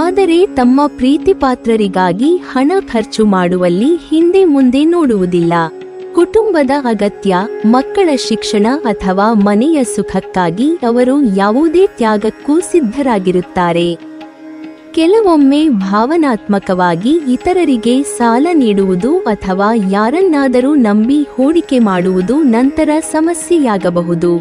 ಆದರೆ ತಮ್ಮ ಪ್ರೀತಿಪಾತ್ರರಿಗಾಗಿ ಹಣ ಖರ್ಚು ಮಾಡುವಲ್ಲಿ ಹಿಂದೆ ಮುಂದೆ ನೋಡುವುದಿಲ್ಲ. ಕುಟುಂಬದ ಅಗತ್ಯ, ಮಕ್ಕಳ ಶಿಕ್ಷಣ ಅಥವಾ ಮನೆಯ ಸುಖಕ್ಕಾಗಿ ಅವರು ಯಾವುದೇ ತ್ಯಾಗಕ್ಕೂ ಸಿದ್ಧರಾಗಿರುತ್ತಾರೆ. ಕೆಲವೊಮ್ಮೆ ಭಾವನಾತ್ಮಕವಾಗಿ ಇತರರಿಗೆ ಸಾಲ ನೀಡುವುದು ಅಥವಾ ಯಾರನ್ನಾದರೂ ನಂಬಿ ಹೂಡಿಕೆ ಮಾಡುವುದು ನಂತರ ಸಮಸ್ಯೆಯಾಗಬಹುದು.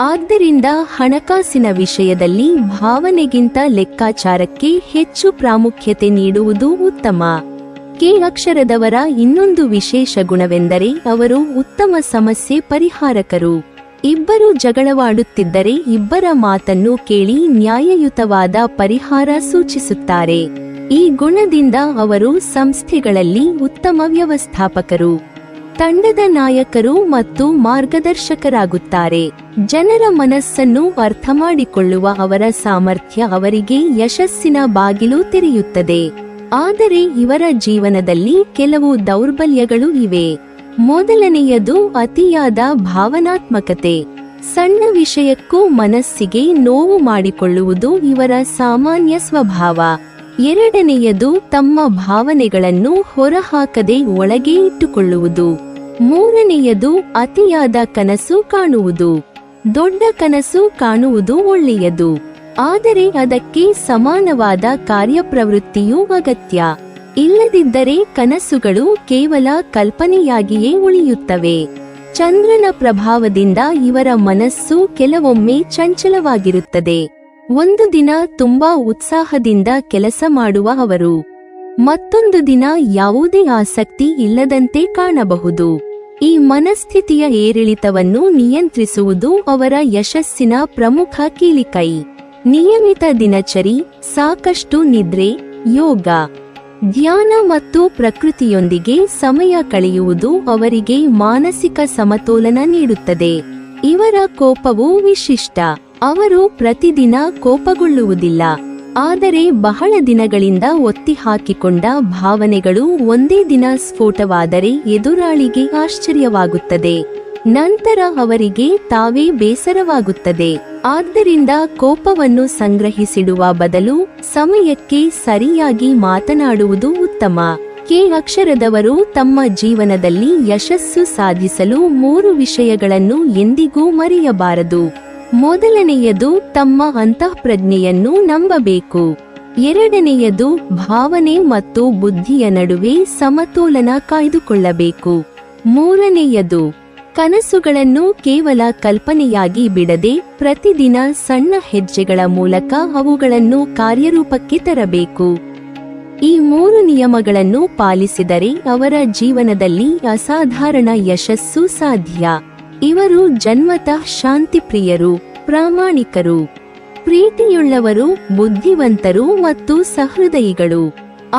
ಆದ್ದರಿಂದ ಹಣಕಾಸಿನ ವಿಷಯದಲ್ಲಿ ಭಾವನೆಗಿಂತ ಲೆಕ್ಕಾಚಾರಕ್ಕೆ ಹೆಚ್ಚು ಪ್ರಾಮುಖ್ಯತೆ ನೀಡುವುದು ಉತ್ತಮ. ಕೆ ಅಕ್ಷರದವರ ಇನ್ನೊಂದು ವಿಶೇಷ ಗುಣವೆಂದರೆ ಅವರು ಉತ್ತಮ ಸಮಸ್ಯೆ ಪರಿಹಾರಕರು. ಇಬ್ಬರು ಜಗಳವಾಡುತ್ತಿದ್ದರೆ ಇಬ್ಬರ ಮಾತನ್ನು ಕೇಳಿ ನ್ಯಾಯಯುತವಾದ ಪರಿಹಾರ ಸೂಚಿಸುತ್ತಾರೆ. ಈ ಗುಣದಿಂದ ಅವರು ಸಂಸ್ಥೆಗಳಲ್ಲಿ ಉತ್ತಮ ವ್ಯವಸ್ಥಾಪಕರು, ತಂಡದ ನಾಯಕರು ಮತ್ತು ಮಾರ್ಗದರ್ಶಕರಾಗುತ್ತಾರೆ. ಜನರ ಮನಸ್ಸನ್ನು ಅರ್ಥಮಾಡಿಕೊಳ್ಳುವ ಅವರ ಸಾಮರ್ಥ್ಯ ಅವರಿಗೆ ಯಶಸ್ಸಿನ ಬಾಗಿಲು ತೆರೆಯುತ್ತದೆ. ಆದರೆ ಇವರ ಜೀವನದಲ್ಲಿ ಕೆಲವು ದೌರ್ಬಲ್ಯಗಳು ಇವೆ. ಮೊದಲನೆಯದು ಅತಿಯಾದ ಭಾವನಾತ್ಮಕತೆ. ಸಣ್ಣ ವಿಷಯಕ್ಕೂ ಮನಸ್ಸಿಗೆ ನೋವು ಮಾಡಿಕೊಳ್ಳುವುದು ಇವರ ಸಾಮಾನ್ಯ ಸ್ವಭಾವ. ಎರಡನೆಯದು ತಮ್ಮ ಭಾವನೆಗಳನ್ನು ಹೊರಹಾಕದೆ ಒಳಗೆ ಇಟ್ಟುಕೊಳ್ಳುವುದು. ಮೂರನೆಯದು ಅತಿಯಾದ ಕನಸು ಕಾಣುವುದು. ದೊಡ್ಡ ಕನಸು ಕಾಣುವುದು ಒಳ್ಳೆಯದು, ಆದರೆ ಅದಕ್ಕೆ ಸಮಾನವಾದ ಕಾರ್ಯಪ್ರವೃತ್ತಿಯೂ ಅಗತ್ಯ. ಇಲ್ಲದಿದ್ದರೆ ಕನಸುಗಳು ಕೇವಲ ಕಲ್ಪನೆಯಾಗಿಯೇ ಉಳಿಯುತ್ತವೆ. ಚಂದ್ರನ ಪ್ರಭಾವದಿಂದ ಇವರ ಮನಸ್ಸು ಕೆಲವೊಮ್ಮೆ ಚಂಚಲವಾಗಿರುತ್ತದೆ. ಒಂದು ದಿನ ತುಂಬಾ ಉತ್ಸಾಹದಿಂದ ಕೆಲಸ ಮಾಡುವ ಅವರು ಮತ್ತೊಂದು ದಿನ ಯಾವುದೇ ಆಸಕ್ತಿ ಇಲ್ಲದಂತೆ ಕಾಣಬಹುದು. ಈ ಮನಸ್ಥಿತಿಯ ಏರಿಳಿತವನ್ನು ನಿಯಂತ್ರಿಸುವುದು ಅವರ ಯಶಸ್ಸಿನ ಪ್ರಮುಖ ಕೀಲಿಕೈ. ನಿಯಮಿತ ದಿನಚರಿ, ಸಾಕಷ್ಟು ನಿದ್ರೆ, ಯೋಗ, ಧ್ಯಾನ ಮತ್ತು ಪ್ರಕೃತಿಯೊಂದಿಗೆ ಸಮಯ ಕಳೆಯುವುದು ಅವರಿಗೆ ಮಾನಸಿಕ ಸಮತೋಲನ ನೀಡುತ್ತದೆ. ಇವರ ಕೋಪವು ವಿಶಿಷ್ಟ. ಅವರು ಪ್ರತಿದಿನ ಕೋಪಗೊಳ್ಳುವುದಿಲ್ಲ, ಆದರೆ ಬಹಳ ದಿನಗಳಿಂದ ಒತ್ತಿಹಾಕಿಕೊಂಡ ಭಾವನೆಗಳು ಒಂದೇ ದಿನ ಸ್ಫೋಟವಾದರೆ ಎದುರಾಳಿಗೆ ಆಶ್ಚರ್ಯವಾಗುತ್ತದೆ. ನಂತರ ಅವರಿಗೆ ತಾವೇ ಬೇಸರವಾಗುತ್ತದೆ. ಆದ್ದರಿಂದ ಕೋಪವನ್ನು ಸಂಗ್ರಹಿಸಿಡುವ ಬದಲು ಸಮಯಕ್ಕೆ ಸರಿಯಾಗಿ ಮಾತನಾಡುವುದು ಉತ್ತಮ. ಕೆ ಅಕ್ಷರದವರು ತಮ್ಮ ಜೀವನದಲ್ಲಿ ಯಶಸ್ಸು ಸಾಧಿಸಲು 3 ವಿಷಯಗಳನ್ನು ಎಂದಿಗೂ ಮರೆಯಬಾರದು. ಮೊದಲನೆಯದು ತಮ್ಮ ಅಂತಃಪ್ರಜ್ಞೆಯನ್ನು ನಂಬಬೇಕು. ಎರಡನೆಯದು ಭಾವನೆ ಮತ್ತು ಬುದ್ಧಿಯ ನಡುವೆ ಸಮತೋಲನ ಕಾಯ್ದುಕೊಳ್ಳಬೇಕು. ಮೂರನೆಯದು ಕನಸುಗಳನ್ನು ಕೇವಲ ಕಲ್ಪನೆಯಾಗಿ ಬಿಡದೆ ಪ್ರತಿದಿನ ಸಣ್ಣ ಹೆಜ್ಜೆಗಳ ಮೂಲಕ ಅವುಗಳನ್ನು ಕಾರ್ಯರೂಪಕ್ಕೆ ತರಬೇಕು. ಈ 3 ನಿಯಮಗಳನ್ನು ಪಾಲಿಸಿದರೆ ಅವರ ಜೀವನದಲ್ಲಿ ಅಸಾಧಾರಣ ಯಶಸ್ಸು ಸಾಧ್ಯ. ಇವರು ಜನ್ಮತಃ ಶಾಂತಿಪ್ರಿಯರು, ಪ್ರಾಮಾಣಿಕರು, ಪ್ರೀತಿಯುಳ್ಳವರು, ಬುದ್ಧಿವಂತರು ಮತ್ತು ಸಹೃದಯಿಗಳು.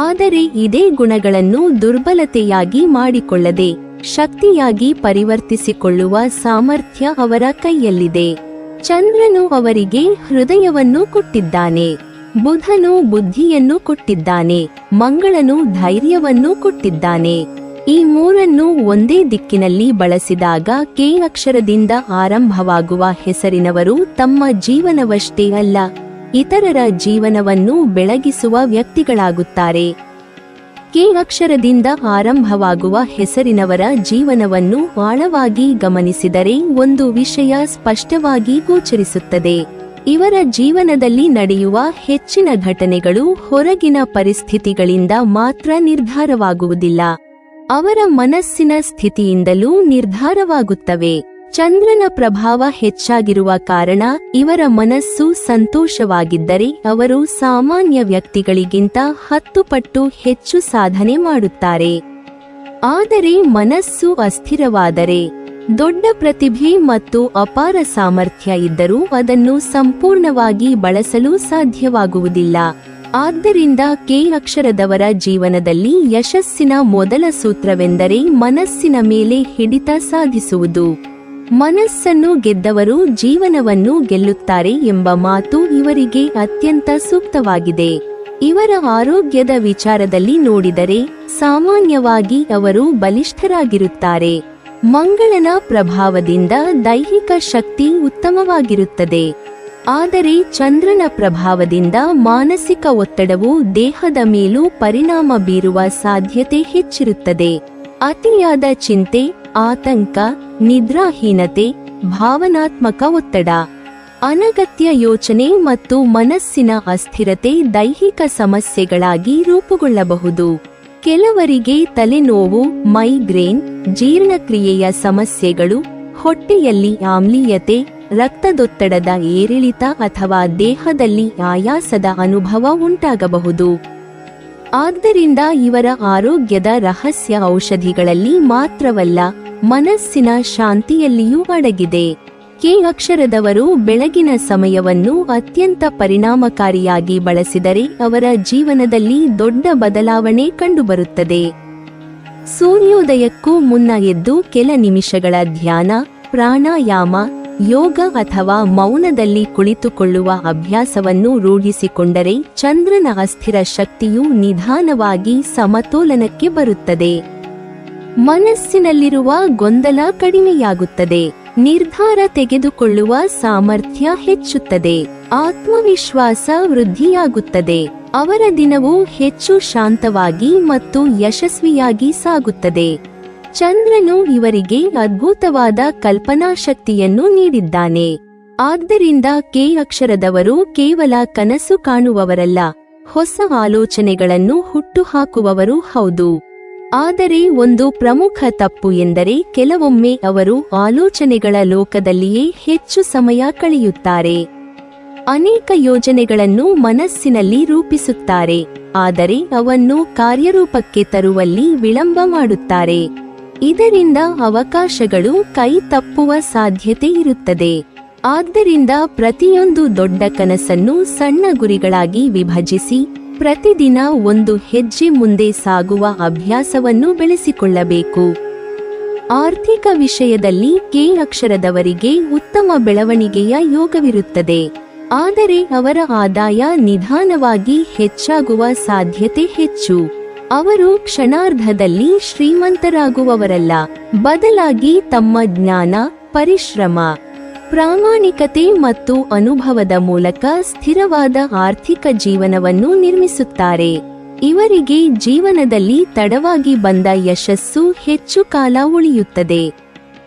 ಆದರೆ ಇದೇ ಗುಣಗಳನ್ನು ದುರ್ಬಲತೆಯಾಗಿ ಮಾಡಿಕೊಳ್ಳದೆ ಶಕ್ತಿಯಾಗಿ ಪರಿವರ್ತಿಸಿಕೊಳ್ಳುವ ಸಾಮರ್ಥ್ಯ ಅವರ ಕೈಯಲ್ಲಿದೆ. ಚಂದ್ರನು ಅವರಿಗೆ ಹೃದಯವನ್ನು ಕೊಟ್ಟಿದ್ದಾನೆ, ಬುಧನು ಬುದ್ಧಿಯನ್ನು ಕೊಟ್ಟಿದ್ದಾನೆ, ಮಂಗಳನು ಧೈರ್ಯವನ್ನು ಕೊಟ್ಟಿದ್ದಾನೆ. ಈ ಮೂರನ್ನು ಒಂದೇ ದಿಕ್ಕಿನಲ್ಲಿ ಬಳಸಿದಾಗ ಕೆ ಅಕ್ಷರದಿಂದ ಆರಂಭವಾಗುವ ಹೆಸರಿನವರು ತಮ್ಮ ಜೀವನವಷ್ಟೇ ಅಲ್ಲ, ಇತರರ ಜೀವನವನ್ನು ಬೆಳಗಿಸುವ ವ್ಯಕ್ತಿಗಳಾಗುತ್ತಾರೆ. ಕೆ ಅಕ್ಷರದಿಂದ ಆರಂಭವಾಗುವ ಹೆಸರಿನವರ ಜೀವನವನ್ನು ಆಳವಾಗಿ ಗಮನಿಸಿದರೆ ಒಂದು ವಿಷಯ ಸ್ಪಷ್ಟವಾಗಿ ಗೋಚರಿಸುತ್ತದೆ. ಇವರ ಜೀವನದಲ್ಲಿ ನಡೆಯುವ ಹೆಚ್ಚಿನ ಘಟನೆಗಳು ಹೊರಗಿನ ಪರಿಸ್ಥಿತಿಗಳಿಂದ ಮಾತ್ರ ನಿರ್ಧಾರವಾಗುವುದಿಲ್ಲ, ಅವರ ಮನಸ್ಸಿನ ಸ್ಥಿತಿಯಿಂದಲೂ ನಿರ್ಧಾರವಾಗುತ್ತವೆ. ಚಂದ್ರನ ಪ್ರಭಾವ ಹೆಚ್ಚಾಗಿರುವ ಕಾರಣ ಇವರ ಮನಸ್ಸು ಸಂತೋಷವಾಗಿದ್ದರೆ ಅವರು ಸಾಮಾನ್ಯ ವ್ಯಕ್ತಿಗಳಿಗಿಂತ 10 ಪಟ್ಟು ಹೆಚ್ಚು ಸಾಧನೆ ಮಾಡುತ್ತಾರೆ. ಆದರೆ ಮನಸ್ಸು ಅಸ್ಥಿರವಾದರೆ, ದೊಡ್ಡ ಪ್ರತಿಭೆ ಮತ್ತು ಅಪಾರ ಸಾಮರ್ಥ್ಯ ಇದ್ದರೂ ಅದನ್ನು ಸಂಪೂರ್ಣವಾಗಿ ಬಳಸಲು ಸಾಧ್ಯವಾಗುವುದಿಲ್ಲ. ಆದ್ದರಿಂದ ಕೆ ಅಕ್ಷರದವರ ಜೀವನದಲ್ಲಿ ಯಶಸ್ಸಿನ ಮೊದಲ ಸೂತ್ರವೆಂದರೆ ಮನಸ್ಸಿನ ಮೇಲೆ ಹಿಡಿತ ಸಾಧಿಸುವುದು. ಮನಸ್ಸನ್ನು ಗೆದ್ದವರು ಜೀವನವನ್ನು ಗೆಲ್ಲುತ್ತಾರೆ ಎಂಬ ಮಾತು ಇವರಿಗೆ ಅತ್ಯಂತ ಸೂಕ್ತವಾಗಿದೆ. ಇವರ ಆರೋಗ್ಯದ ವಿಚಾರದಲ್ಲಿ ನೋಡಿದರೆ ಸಾಮಾನ್ಯವಾಗಿ ಅವರು ಬಲಿಷ್ಠರಾಗಿರುತ್ತಾರೆ. ಮಂಗಳನ ಪ್ರಭಾವದಿಂದ ದೈಹಿಕ ಶಕ್ತಿ ಉತ್ತಮವಾಗಿರುತ್ತದೆ. ಆದರೆ ಚಂದ್ರನ ಪ್ರಭಾವದಿಂದ ಮಾನಸಿಕ ಒತ್ತಡವು ದೇಹದ ಮೇಲೂ ಪರಿಣಾಮ ಬೀರುವ ಸಾಧ್ಯತೆ ಹೆಚ್ಚಿರುತ್ತದೆ. ಅತಿಯಾದ ಚಿಂತೆ, ಆತಂಕ, ನಿದ್ರಾಹೀನತೆ, ಭಾವನಾತ್ಮಕ ಒತ್ತಡ, ಅನಗತ್ಯ ಯೋಚನೆ ಮತ್ತು ಮನಸ್ಸಿನ ಅಸ್ಥಿರತೆ ದೈಹಿಕ ಸಮಸ್ಯೆಗಳಾಗಿ ರೂಪುಗೊಳ್ಳಬಹುದು. ಕೆಲವರಿಗೆ ತಲೆನೋವು, ಮೈಗ್ರೇನ್, ಜೀರ್ಣಕ್ರಿಯೆಯ ಸಮಸ್ಯೆಗಳು, ಹೊಟ್ಟೆಯಲ್ಲಿ ಆಮ್ಲೀಯತೆ, ರಕ್ತದೊತ್ತಡದ ಏರಿಳಿತ ಅಥವಾ ದೇಹದಲ್ಲಿ ಆಯಾಸದ ಅನುಭವ ಉಂಟಾಗಬಹುದು. ಆದ್ದರಿಂದ ಇವರ ಆರೋಗ್ಯದ ರಹಸ್ಯ ಔಷಧಿಗಳಲ್ಲಿ ಮಾತ್ರವಲ್ಲ, ಮನಸ್ಸಿನ ಶಾಂತಿಯಲ್ಲಿಯೂ ಅಡಗಿದೆ. ಕೆ ಅಕ್ಷರದವರು ಬೆಳಗಿನ ಸಮಯವನ್ನು ಅತ್ಯಂತ ಪರಿಣಾಮಕಾರಿಯಾಗಿ ಬಳಸಿದರೆ ಅವರ ಜೀವನದಲ್ಲಿ ದೊಡ್ಡ ಬದಲಾವಣೆ ಕಂಡುಬರುತ್ತದೆ. ಸೂರ್ಯೋದಯಕ್ಕೂ ಮುನ್ನ ಎದ್ದು ಕೆಲ ನಿಮಿಷಗಳ ಧ್ಯಾನ, ಪ್ರಾಣಾಯಾಮ, ಯೋಗ ಅಥವಾ ಮೌನದಲ್ಲಿ ಕುಳಿತುಕೊಳ್ಳುವ ಅಭ್ಯಾಸವನ್ನು ರೂಢಿಸಿಕೊಂಡರೆ ಚಂದ್ರನ ಅಸ್ಥಿರ ಶಕ್ತಿಯು ನಿಧಾನವಾಗಿ ಸಮತೋಲನಕ್ಕೆ ಬರುತ್ತದೆ. ಮನಸ್ಸಿನಲ್ಲಿರುವ ಗೊಂದಲ ಕಡಿಮೆಯಾಗುತ್ತದೆ, ನಿರ್ಧಾರ ತೆಗೆದುಕೊಳ್ಳುವ ಸಾಮರ್ಥ್ಯ ಹೆಚ್ಚುತ್ತದೆ, ಆತ್ಮವಿಶ್ವಾಸ ವೃದ್ಧಿಯಾಗುತ್ತದೆ. ಅವರ ದಿನವು ಹೆಚ್ಚು ಶಾಂತವಾಗಿ ಮತ್ತು ಯಶಸ್ವಿಯಾಗಿ ಸಾಗುತ್ತದೆ. ಚಂದ್ರನು ಇವರಿಗೆ ಅದ್ಭುತವಾದ ಕಲ್ಪನಾ ಶಕ್ತಿಯನ್ನು ನೀಡಿದ್ದಾನೆ. ಆದ್ದರಿಂದ ಕೆ ಅಕ್ಷರದವರು ಕೇವಲ ಕನಸು ಕಾಣುವವರಲ್ಲ, ಹೊಸ ಆಲೋಚನೆಗಳನ್ನು ಹುಟ್ಟುಹಾಕುವವರು ಹೌದು. ಆದರೆ ಒಂದು ಪ್ರಮುಖ ತಪ್ಪು ಎಂದರೆ ಕೆಲವೊಮ್ಮೆ ಅವರು ಆಲೋಚನೆಗಳ ಲೋಕದಲ್ಲಿಯೇ ಹೆಚ್ಚು ಸಮಯ ಕಳೆಯುತ್ತಾರೆ. ಅನೇಕ ಯೋಜನೆಗಳನ್ನು ಮನಸ್ಸಿನಲ್ಲಿ ರೂಪಿಸುತ್ತಾರೆ, ಆದರೆ ಅವನ್ನು ಕಾರ್ಯರೂಪಕ್ಕೆ ತರುವಲ್ಲಿ ವಿಳಂಬ ಮಾಡುತ್ತಾರೆ. ಇದರಿಂದ ಅವಕಾಶಗಳು ಕೈ ತಪ್ಪುವ ಸಾಧ್ಯತೆ ಇರುತ್ತದೆ. ಆದ್ದರಿಂದ ಪ್ರತಿಯೊಂದು ದೊಡ್ಡ ಕನಸನ್ನು ಸಣ್ಣ ಗುರಿಗಳಾಗಿ ವಿಭಜಿಸಿ ಪ್ರತಿದಿನ ಒಂದು ಹೆಜ್ಜೆ ಮುಂದೆ ಸಾಗುವ ಅಭ್ಯಾಸವನ್ನು ಬೆಳೆಸಿಕೊಳ್ಳಬೇಕು. ಆರ್ಥಿಕ ವಿಷಯದಲ್ಲಿ ಕೆ ಅಕ್ಷರದವರಿಗೆ ಉತ್ತಮ ಬೆಳವಣಿಗೆಯ ಯೋಗವಿರುತ್ತದೆ, ಆದರೆ ಅವರ ಆದಾಯ ನಿಧಾನವಾಗಿ ಹೆಚ್ಚಾಗುವ ಸಾಧ್ಯತೆ ಹೆಚ್ಚು. ಅವರು ಕ್ಷಣಾರ್ಧದಲ್ಲಿ ಶ್ರೀಮಂತರಾಗುವವರಲ್ಲ, ಬದಲಾಗಿ ತಮ್ಮ ಜ್ಞಾನ, ಪರಿಶ್ರಮ, ಪ್ರಾಮಾಣಿಕತೆ ಮತ್ತು ಅನುಭವದ ಮೂಲಕ ಸ್ಥಿರವಾದ ಆರ್ಥಿಕ ಜೀವನವನ್ನು ನಿರ್ಮಿಸುತ್ತಾರೆ. ಇವರಿಗೆ ಜೀವನದಲ್ಲಿ ತಡವಾಗಿ ಬಂದ ಯಶಸ್ಸು ಹೆಚ್ಚು ಕಾಲ ಉಳಿಯುತ್ತದೆ.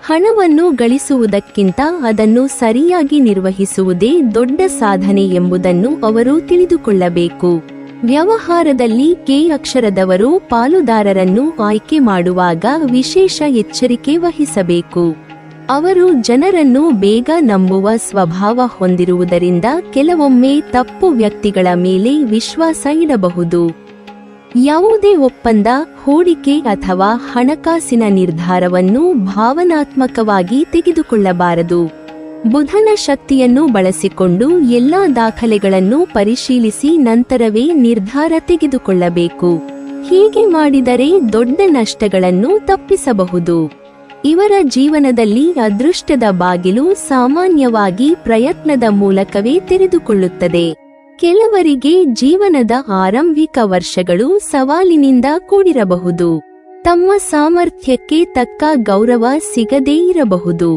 ಹಣವನ್ನು ಗಳಿಸುವುದಕ್ಕಿಂತ ಅದನ್ನು ಸರಿಯಾಗಿ ನಿರ್ವಹಿಸುವುದೇ ದೊಡ್ಡ ಸಾಧನೆ ಎಂಬುದನ್ನು ಅವರು ತಿಳಿದುಕೊಳ್ಳಬೇಕು. ವ್ಯವಹಾರದಲ್ಲಿ ಕೆ ಅಕ್ಷರದವರು ಪಾಲುದಾರರನ್ನು ಆಯ್ಕೆ ಮಾಡುವಾಗ ವಿಶೇಷ ಎಚ್ಚರಿಕೆ ವಹಿಸಬೇಕು. ಅವರು ಜನರನ್ನು ಬೇಗ ನಂಬುವ ಸ್ವಭಾವ ಹೊಂದಿರುವುದರಿಂದ ಕೆಲವೊಮ್ಮೆ ತಪ್ಪು ವ್ಯಕ್ತಿಗಳ ಮೇಲೆ ವಿಶ್ವಾಸ ಇಡಬಹುದು. ಯಾವುದೇ ಒಪ್ಪಂದ, ಹೂಡಿಕೆ ಅಥವಾ ಹಣಕಾಸಿನ ನಿರ್ಧಾರವನ್ನು ಭಾವನಾತ್ಮಕವಾಗಿ ತೆಗೆದುಕೊಳ್ಳಬಾರದು. ಬುಧನ ಶಕ್ತಿಯನ್ನು ಬಳಸಿಕೊಂಡು ಎಲ್ಲಾ ದಾಖಲೆಗಳನ್ನು ಪರಿಶೀಲಿಸಿ ನಂತರವೇ ನಿರ್ಧಾರ ತೆಗೆದುಕೊಳ್ಳಬೇಕು. ಹೀಗೆ ಮಾಡಿದರೆ ದೊಡ್ಡ ನಷ್ಟಗಳನ್ನು ತಪ್ಪಿಸಬಹುದು. ಇವರ ಜೀವನದಲ್ಲಿ ಅದೃಷ್ಟದ ಬಾಗಿಲು ಸಾಮಾನ್ಯವಾಗಿ ಪ್ರಯತ್ನದ ಮೂಲಕವೇ ತೆರೆದುಕೊಳ್ಳುತ್ತದೆ. ಕೆಲವರಿಗೆ ಜೀವನದ ಆರಂಭಿಕ ವರ್ಷಗಳು ಸವಾಲಿನಿಂದ ಕೂಡಿರಬಹುದು. ತಮ್ಮ ಸಾಮರ್ಥ್ಯಕ್ಕೆ ತಕ್ಕ ಗೌರವ ಸಿಗದೇ ಇರಬಹುದು.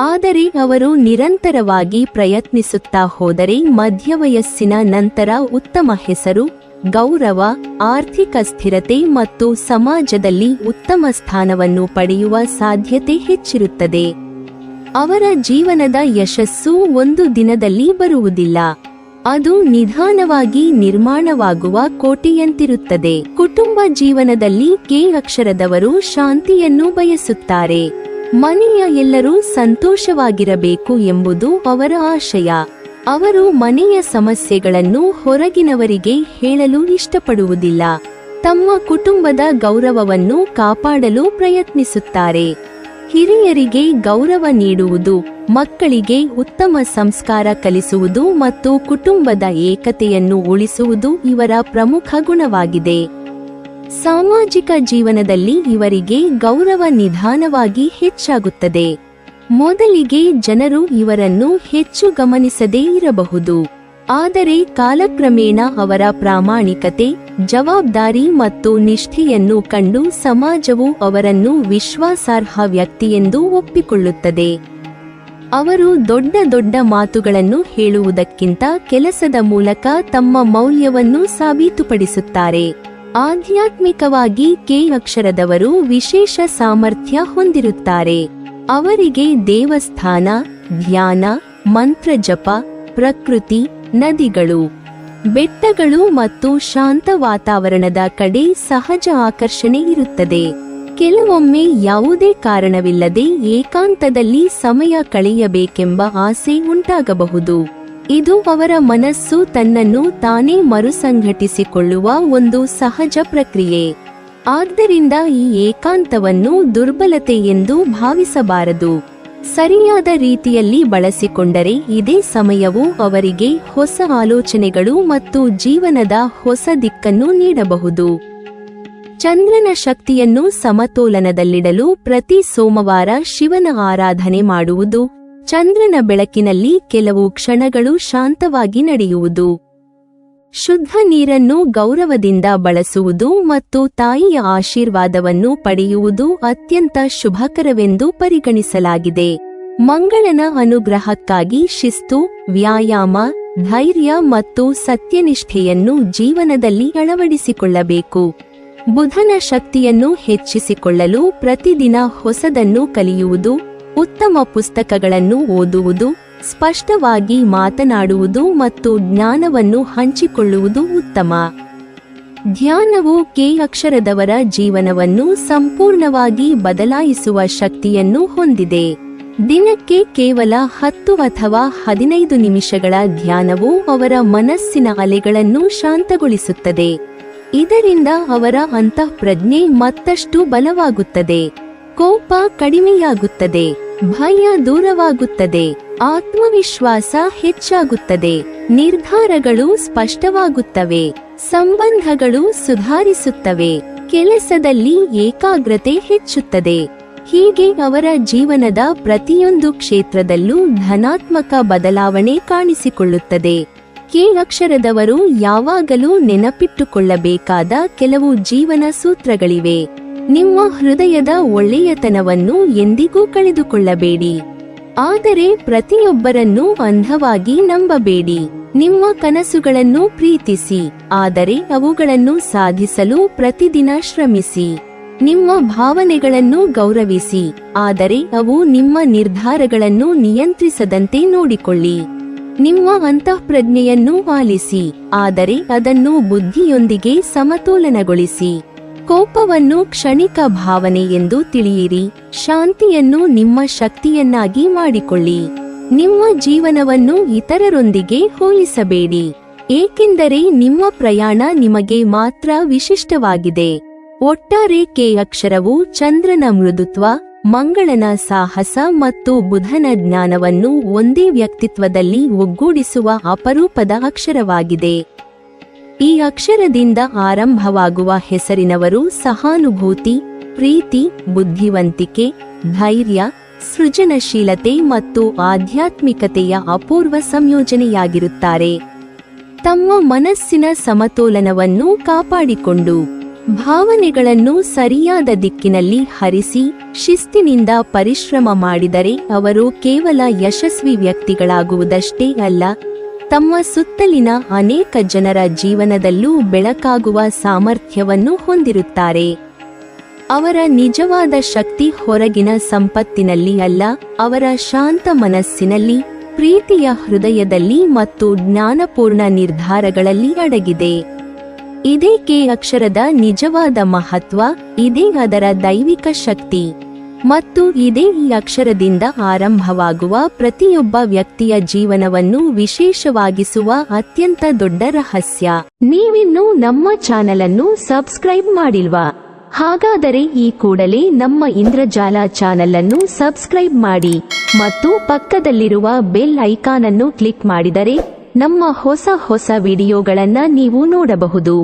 ಆದರೆ ಅವರು ನಿರಂತರವಾಗಿ ಪ್ರಯತ್ನಿಸುತ್ತಾ ಹೋದರೆ ಮಧ್ಯವಯಸ್ಸಿನ ನಂತರ ಉತ್ತಮ ಹೆಸರು, ಗೌರವ, ಆರ್ಥಿಕ ಸ್ಥಿರತೆ ಮತ್ತು ಸಮಾಜದಲ್ಲಿ ಉತ್ತಮ ಸ್ಥಾನವನ್ನು ಪಡೆಯುವ ಸಾಧ್ಯತೆ ಹೆಚ್ಚಿರುತ್ತದೆ. ಅವರ ಜೀವನದ ಯಶಸ್ಸು ಒಂದು ದಿನದಲ್ಲಿ ಬರುವುದಿಲ್ಲ. ಅದು ನಿಧಾನವಾಗಿ ನಿರ್ಮಾಣವಾಗುವ ಕೋಟೆಯಂತಿರುತ್ತದೆ. ಕುಟುಂಬ ಜೀವನದಲ್ಲಿ ಕೆ ಅಕ್ಷರದವರು ಶಾಂತಿಯನ್ನು ಬಯಸುತ್ತಾರೆ. ಮನೆಯ ಎಲ್ಲರೂ ಸಂತೋಷವಾಗಿರಬೇಕು ಎಂಬುದು ಅವರ ಆಶಯ. ಅವರು ಮನೆಯ ಸಮಸ್ಯೆಗಳನ್ನು ಹೊರಗಿನವರಿಗೆ ಹೇಳಲು ಇಷ್ಟಪಡುವುದಿಲ್ಲ. ತಮ್ಮ ಕುಟುಂಬದ ಗೌರವವನ್ನು ಕಾಪಾಡಲು ಪ್ರಯತ್ನಿಸುತ್ತಾರೆ. ಹಿರಿಯರಿಗೆ ಗೌರವ ನೀಡುವುದು, ಮಕ್ಕಳಿಗೆ ಉತ್ತಮ ಸಂಸ್ಕಾರ ಕಲಿಸುವುದು ಮತ್ತು ಕುಟುಂಬದ ಏಕತೆಯನ್ನು ಉಳಿಸುವುದು ಇವರ ಪ್ರಮುಖ ಗುಣವಾಗಿದೆ. ಸಾಮಾಜಿಕ ಜೀವನದಲ್ಲಿ ಇವರಿಗೆ ಗೌರವ ನಿಧಾನವಾಗಿ ಹೆಚ್ಚಾಗುತ್ತದೆ. ಮೊದಲಿಗೆ ಜನರು ಇವರನ್ನು ಹೆಚ್ಚು ಗಮನಿಸದೇ ಇರಬಹುದು. ಆದರೆ ಕಾಲಕ್ರಮೇಣ ಅವರ ಪ್ರಾಮಾಣಿಕತೆ, ಜವಾಬ್ದಾರಿ ಮತ್ತು ನಿಷ್ಠೆಯನ್ನು ಕಂಡು ಸಮಾಜವು ಅವರನ್ನು ವಿಶ್ವಾಸಾರ್ಹ ವ್ಯಕ್ತಿಯೆಂದು ಒಪ್ಪಿಕೊಳ್ಳುತ್ತದೆ. ಅವರು ದೊಡ್ಡ ದೊಡ್ಡ ಮಾತುಗಳನ್ನು ಹೇಳುವುದಕ್ಕಿಂತ ಕೆಲಸದ ಮೂಲಕ ತಮ್ಮ ಮೌಲ್ಯವನ್ನು ಸಾಬೀತುಪಡಿಸುತ್ತಾರೆ. ಆಧ್ಯಾತ್ಮಿಕವಾಗಿ ಕೆ ಅಕ್ಷರದವರು ವಿಶೇಷ ಸಾಮರ್ಥ್ಯ ಹೊಂದಿರುತ್ತಾರೆ. ಅವರಿಗೆ ದೇವಸ್ಥಾನ, ಧ್ಯಾನ, ಮಂತ್ರ ಜಪ, ಪ್ರಕೃತಿ, ನದಿಗಳು, ಬೆಟ್ಟಗಳು ಮತ್ತು ಶಾಂತ ವಾತಾವರಣದ ಕಡೆ ಸಹಜ ಆಕರ್ಷಣೆ ಇರುತ್ತದೆ. ಕೆಲವೊಮ್ಮೆ ಯಾವುದೇ ಕಾರಣವಿಲ್ಲದೆ ಏಕಾಂತದಲ್ಲಿ ಸಮಯ ಕಳೆಯಬೇಕೆಂಬ ಆಸೆ ಉಂಟಾಗಬಹುದು. ಇದು ಅವರ ಮನಸ್ಸು ತನ್ನನ್ನು ತಾನೇ ಮರುಸಂಘಟಿಸಿಕೊಳ್ಳುವ ಒಂದು ಸಹಜ ಪ್ರಕ್ರಿಯೆ. ಆದ್ದರಿಂದ ಈ ಏಕಾಂತವನ್ನು ದುರ್ಬಲತೆ ಎಂದು ಭಾವಿಸಬಾರದು. ಸರಿಯಾದ ರೀತಿಯಲ್ಲಿ ಬಳಸಿಕೊಂಡರೆ ಇದೇ ಸಮಯವು ಅವರಿಗೆ ಹೊಸ ಆಲೋಚನೆಗಳು ಮತ್ತು ಜೀವನದ ಹೊಸ ದಿಕ್ಕನ್ನು ನೀಡಬಹುದು. ಚಂದ್ರನ ಶಕ್ತಿಯನ್ನು ಸಮತೋಲನದಲ್ಲಿಡಲು ಪ್ರತಿ ಸೋಮವಾರ ಶಿವನ ಆರಾಧನೆ ಮಾಡುವುದು, ಚಂದ್ರನ ಬೆಳಕಿನಲ್ಲಿ ಕೆಲವು ಕ್ಷಣಗಳು ಶಾಂತವಾಗಿ ನಡೆಯುವುದು, ಶುದ್ಧ ನೀರನ್ನು ಗೌರವದಿಂದ ಬಳಸುವುದು ಮತ್ತು ತಾಯಿಯ ಆಶೀರ್ವಾದವನ್ನು ಪಡೆಯುವುದು ಅತ್ಯಂತ ಶುಭಕರವೆಂದು ಪರಿಗಣಿಸಲಾಗಿದೆ. ಮಂಗಳನ ಅನುಗ್ರಹಕ್ಕಾಗಿ ಶಿಸ್ತು, ವ್ಯಾಯಾಮ, ಧೈರ್ಯ ಮತ್ತು ಸತ್ಯನಿಷ್ಠೆಯನ್ನು ಜೀವನದಲ್ಲಿ ಅಳವಡಿಸಿಕೊಳ್ಳಬೇಕು. ಬುಧನ ಶಕ್ತಿಯನ್ನು ಹೆಚ್ಚಿಸಿಕೊಳ್ಳಲು ಪ್ರತಿದಿನ ಹೊಸದನ್ನು ಕಲಿಯುವುದು, ಉತ್ತಮ ಪುಸ್ತಕಗಳನ್ನು ಓದುವುದು, ಸ್ಪಷ್ಟವಾಗಿ ಮಾತನಾಡುವುದು ಮತ್ತು ಜ್ಞಾನವನ್ನು ಹಂಚಿಕೊಳ್ಳುವುದು ಉತ್ತಮ. ಧ್ಯಾನವು ಕೆ ಅಕ್ಷರದವರ ಜೀವನವನ್ನು ಸಂಪೂರ್ಣವಾಗಿ ಬದಲಾಯಿಸುವ ಶಕ್ತಿಯನ್ನು ಹೊಂದಿದೆ. ದಿನಕ್ಕೆ ಕೇವಲ 10 ಅಥವಾ 15 ನಿಮಿಷಗಳ ಧ್ಯಾನವು ಅವರ ಮನಸ್ಸಿನ ಅಲೆಗಳನ್ನು ಶಾಂತಗೊಳಿಸುತ್ತದೆ. ಇದರಿಂದ ಅವರ ಅಂತಃಪ್ರಜ್ಞೆ ಮತ್ತಷ್ಟು ಬಲವಾಗುತ್ತದೆ. ಕೋಪ ಕಡಿಮೆಯಾಗುತ್ತದೆ, ಭಯ ದೂರವಾಗುತ್ತದೆ, ಆತ್ಮವಿಶ್ವಾಸ ಹೆಚ್ಚಾಗುತ್ತದೆ, ನಿರ್ಧಾರಗಳು ಸ್ಪಷ್ಟವಾಗುತ್ತವೆ, ಸಂಬಂಧಗಳು ಸುಧಾರಿಸುತ್ತವೆ, ಕೆಲಸದಲ್ಲಿ ಏಕಾಗ್ರತೆ ಹೆಚ್ಚುತ್ತದೆ. ಹೀಗೆ ಅವರ ಜೀವನದ ಪ್ರತಿಯೊಂದು ಕ್ಷೇತ್ರದಲ್ಲೂ ಧನಾತ್ಮಕ ಬದಲಾವಣೆ ಕಾಣಿಸಿಕೊಳ್ಳುತ್ತದೆ. ಕೆ ಅಕ್ಷರದವರು ಯಾವಾಗಲೂ ನೆನಪಿಟ್ಟುಕೊಳ್ಳಬೇಕಾದ ಕೆಲವು ಜೀವನ ಸೂತ್ರಗಳಿವೆ. ನಿಮ್ಮ ಹೃದಯದ ಒಳ್ಳೆಯತನವನ್ನು ಎಂದಿಗೂ ಕಳೆದುಕೊಳ್ಳಬೇಡಿ. ಆದರೆ ಪ್ರತಿಯೊಬ್ಬರನ್ನೂ ಅಂಧವಾಗಿ ನಂಬಬೇಡಿ. ನಿಮ್ಮ ಕನಸುಗಳನ್ನು ಪ್ರೀತಿಸಿ, ಆದರೆ ಅವುಗಳನ್ನು ಸಾಧಿಸಲು ಪ್ರತಿದಿನ ಶ್ರಮಿಸಿ. ನಿಮ್ಮ ಭಾವನೆಗಳನ್ನು ಗೌರವಿಸಿ, ಆದರೆ ಅವು ನಿಮ್ಮ ನಿರ್ಧಾರಗಳನ್ನು ನಿಯಂತ್ರಿಸದಂತೆ ನೋಡಿಕೊಳ್ಳಿ. ನಿಮ್ಮ ಅಂತಃಪ್ರಜ್ಞೆಯನ್ನು ಆಲಿಸಿ, ಆದರೆ ಅದನ್ನು ಬುದ್ಧಿಯೊಂದಿಗೆ ಸಮತೋಲನಗೊಳಿಸಿ. ಕೋಪವನ್ನು ಕ್ಷಣಿಕ ಭಾವನೆ ಎಂದು ತಿಳಿಯಿರಿ, ಶಾಂತಿಯನ್ನು ನಿಮ್ಮ ಶಕ್ತಿಯನ್ನಾಗಿ ಮಾಡಿಕೊಳ್ಳಿ. ನಿಮ್ಮ ಜೀವನವನ್ನು ಇತರರೊಂದಿಗೆ ಹೋಲಿಸಬೇಡಿ. ಏಕೆಂದರೆ ನಿಮ್ಮ ಪ್ರಯಾಣ ನಿಮಗೆ ಮಾತ್ರ ವಿಶಿಷ್ಟವಾಗಿದೆ. ಒಟ್ಟಾರೆ ಕೆ ಅಕ್ಷರವು ಚಂದ್ರನ ಮೃದುತ್ವ, ಮಂಗಳನ ಸಾಹಸ ಮತ್ತು ಬುಧನ ಜ್ಞಾನವನ್ನು ಒಂದೇ ವ್ಯಕ್ತಿತ್ವದಲ್ಲಿ ಒಗ್ಗೂಡಿಸುವ ಅಪರೂಪದ ಅಕ್ಷರವಾಗಿದೆ. ಈ ಅಕ್ಷರದಿಂದ ಆರಂಭವಾಗುವ ಹೆಸರಿನವರು ಸಹಾನುಭೂತಿ, ಪ್ರೀತಿ, ಬುದ್ಧಿವಂತಿಕೆ, ಧೈರ್ಯ, ಸೃಜನಶೀಲತೆ ಮತ್ತು ಆಧ್ಯಾತ್ಮಿಕತೆಯ ಅಪೂರ್ವ ಸಂಯೋಜನೆಯಾಗಿರುತ್ತಾರೆ. ತಮ್ಮ ಮನಸ್ಸಿನ ಸಮತೋಲನವನ್ನು ಕಾಪಾಡಿಕೊಂಡು ಭಾವನೆಗಳನ್ನು ಸರಿಯಾದ ದಿಕ್ಕಿನಲ್ಲಿ ಹರಿಸಿ ಶಿಸ್ತಿನಿಂದ ಪರಿಶ್ರಮ ಮಾಡಿದರೆ ಅವರು ಕೇವಲ ಯಶಸ್ವಿ ವ್ಯಕ್ತಿಗಳಾಗುವುದಷ್ಟೇ ಅಲ್ಲ, ತಮ್ಮ ಸುತ್ತಲಿನ ಅನೇಕ ಜನರ ಜೀವನದಲ್ಲೂ ಬೆಳಕಾಗುವ ಸಾಮರ್ಥ್ಯವನ್ನು ಹೊಂದಿರುತ್ತಾರೆ. ಅವರ ನಿಜವಾದ ಶಕ್ತಿ ಹೊರಗಿನ ಸಂಪತ್ತಿನಲ್ಲಿ ಅಲ್ಲ, ಅವರ ಶಾಂತ ಮನಸ್ಸಿನಲ್ಲಿ, ಪ್ರೀತಿಯ ಹೃದಯದಲ್ಲಿ ಮತ್ತು ಜ್ಞಾನಪೂರ್ಣ ನಿರ್ಧಾರಗಳಲ್ಲಿ ಅಡಗಿದೆ. ಇದೇ ಕೆ ಅಕ್ಷರದ ನಿಜವಾದ ಮಹತ್ವ, ಇದೇ ಅದರ ದೈವಿಕ ಶಕ್ತಿ, ಮತ್ತು ಇದೇ ಈ ಅಕ್ಷರದಿಂದ ಆರಂಭವಾಗುವ ಪ್ರತಿಯೊಬ್ಬ ವ್ಯಕ್ತಿಯ ಜೀವನವನ್ನು ವಿಶೇಷವಾಗಿಸುವ ಅತ್ಯಂತ ದೊಡ್ಡ ರಹಸ್ಯ. ನೀವಿನ್ನೂ ನಮ್ಮ ಚಾನೆಲ್ ಅನ್ನು ಸಬ್ಸ್ಕ್ರೈಬ್ ಮಾಡಿಲ್ವಾ? ಹಾಗಾದರೆ ಈ ಕೂಡಲೇ ನಮ್ಮ ಇಂದ್ರಜಾಲ ಚಾನೆಲ್ ಅನ್ನು ಸಬ್ಸ್ಕ್ರೈಬ್ ಮಾಡಿ ಮತ್ತು ಪಕ್ಕದಲ್ಲಿರುವ ಬೆಲ್ ಐಕಾನ್ ಅನ್ನು ಕ್ಲಿಕ್ ಮಾಡಿದರೆ ನಮ್ಮ ಹೊಸ ವಿಡಿಯೋಗಳನ್ನು ನೀವು ನೋಡಬಹುದು.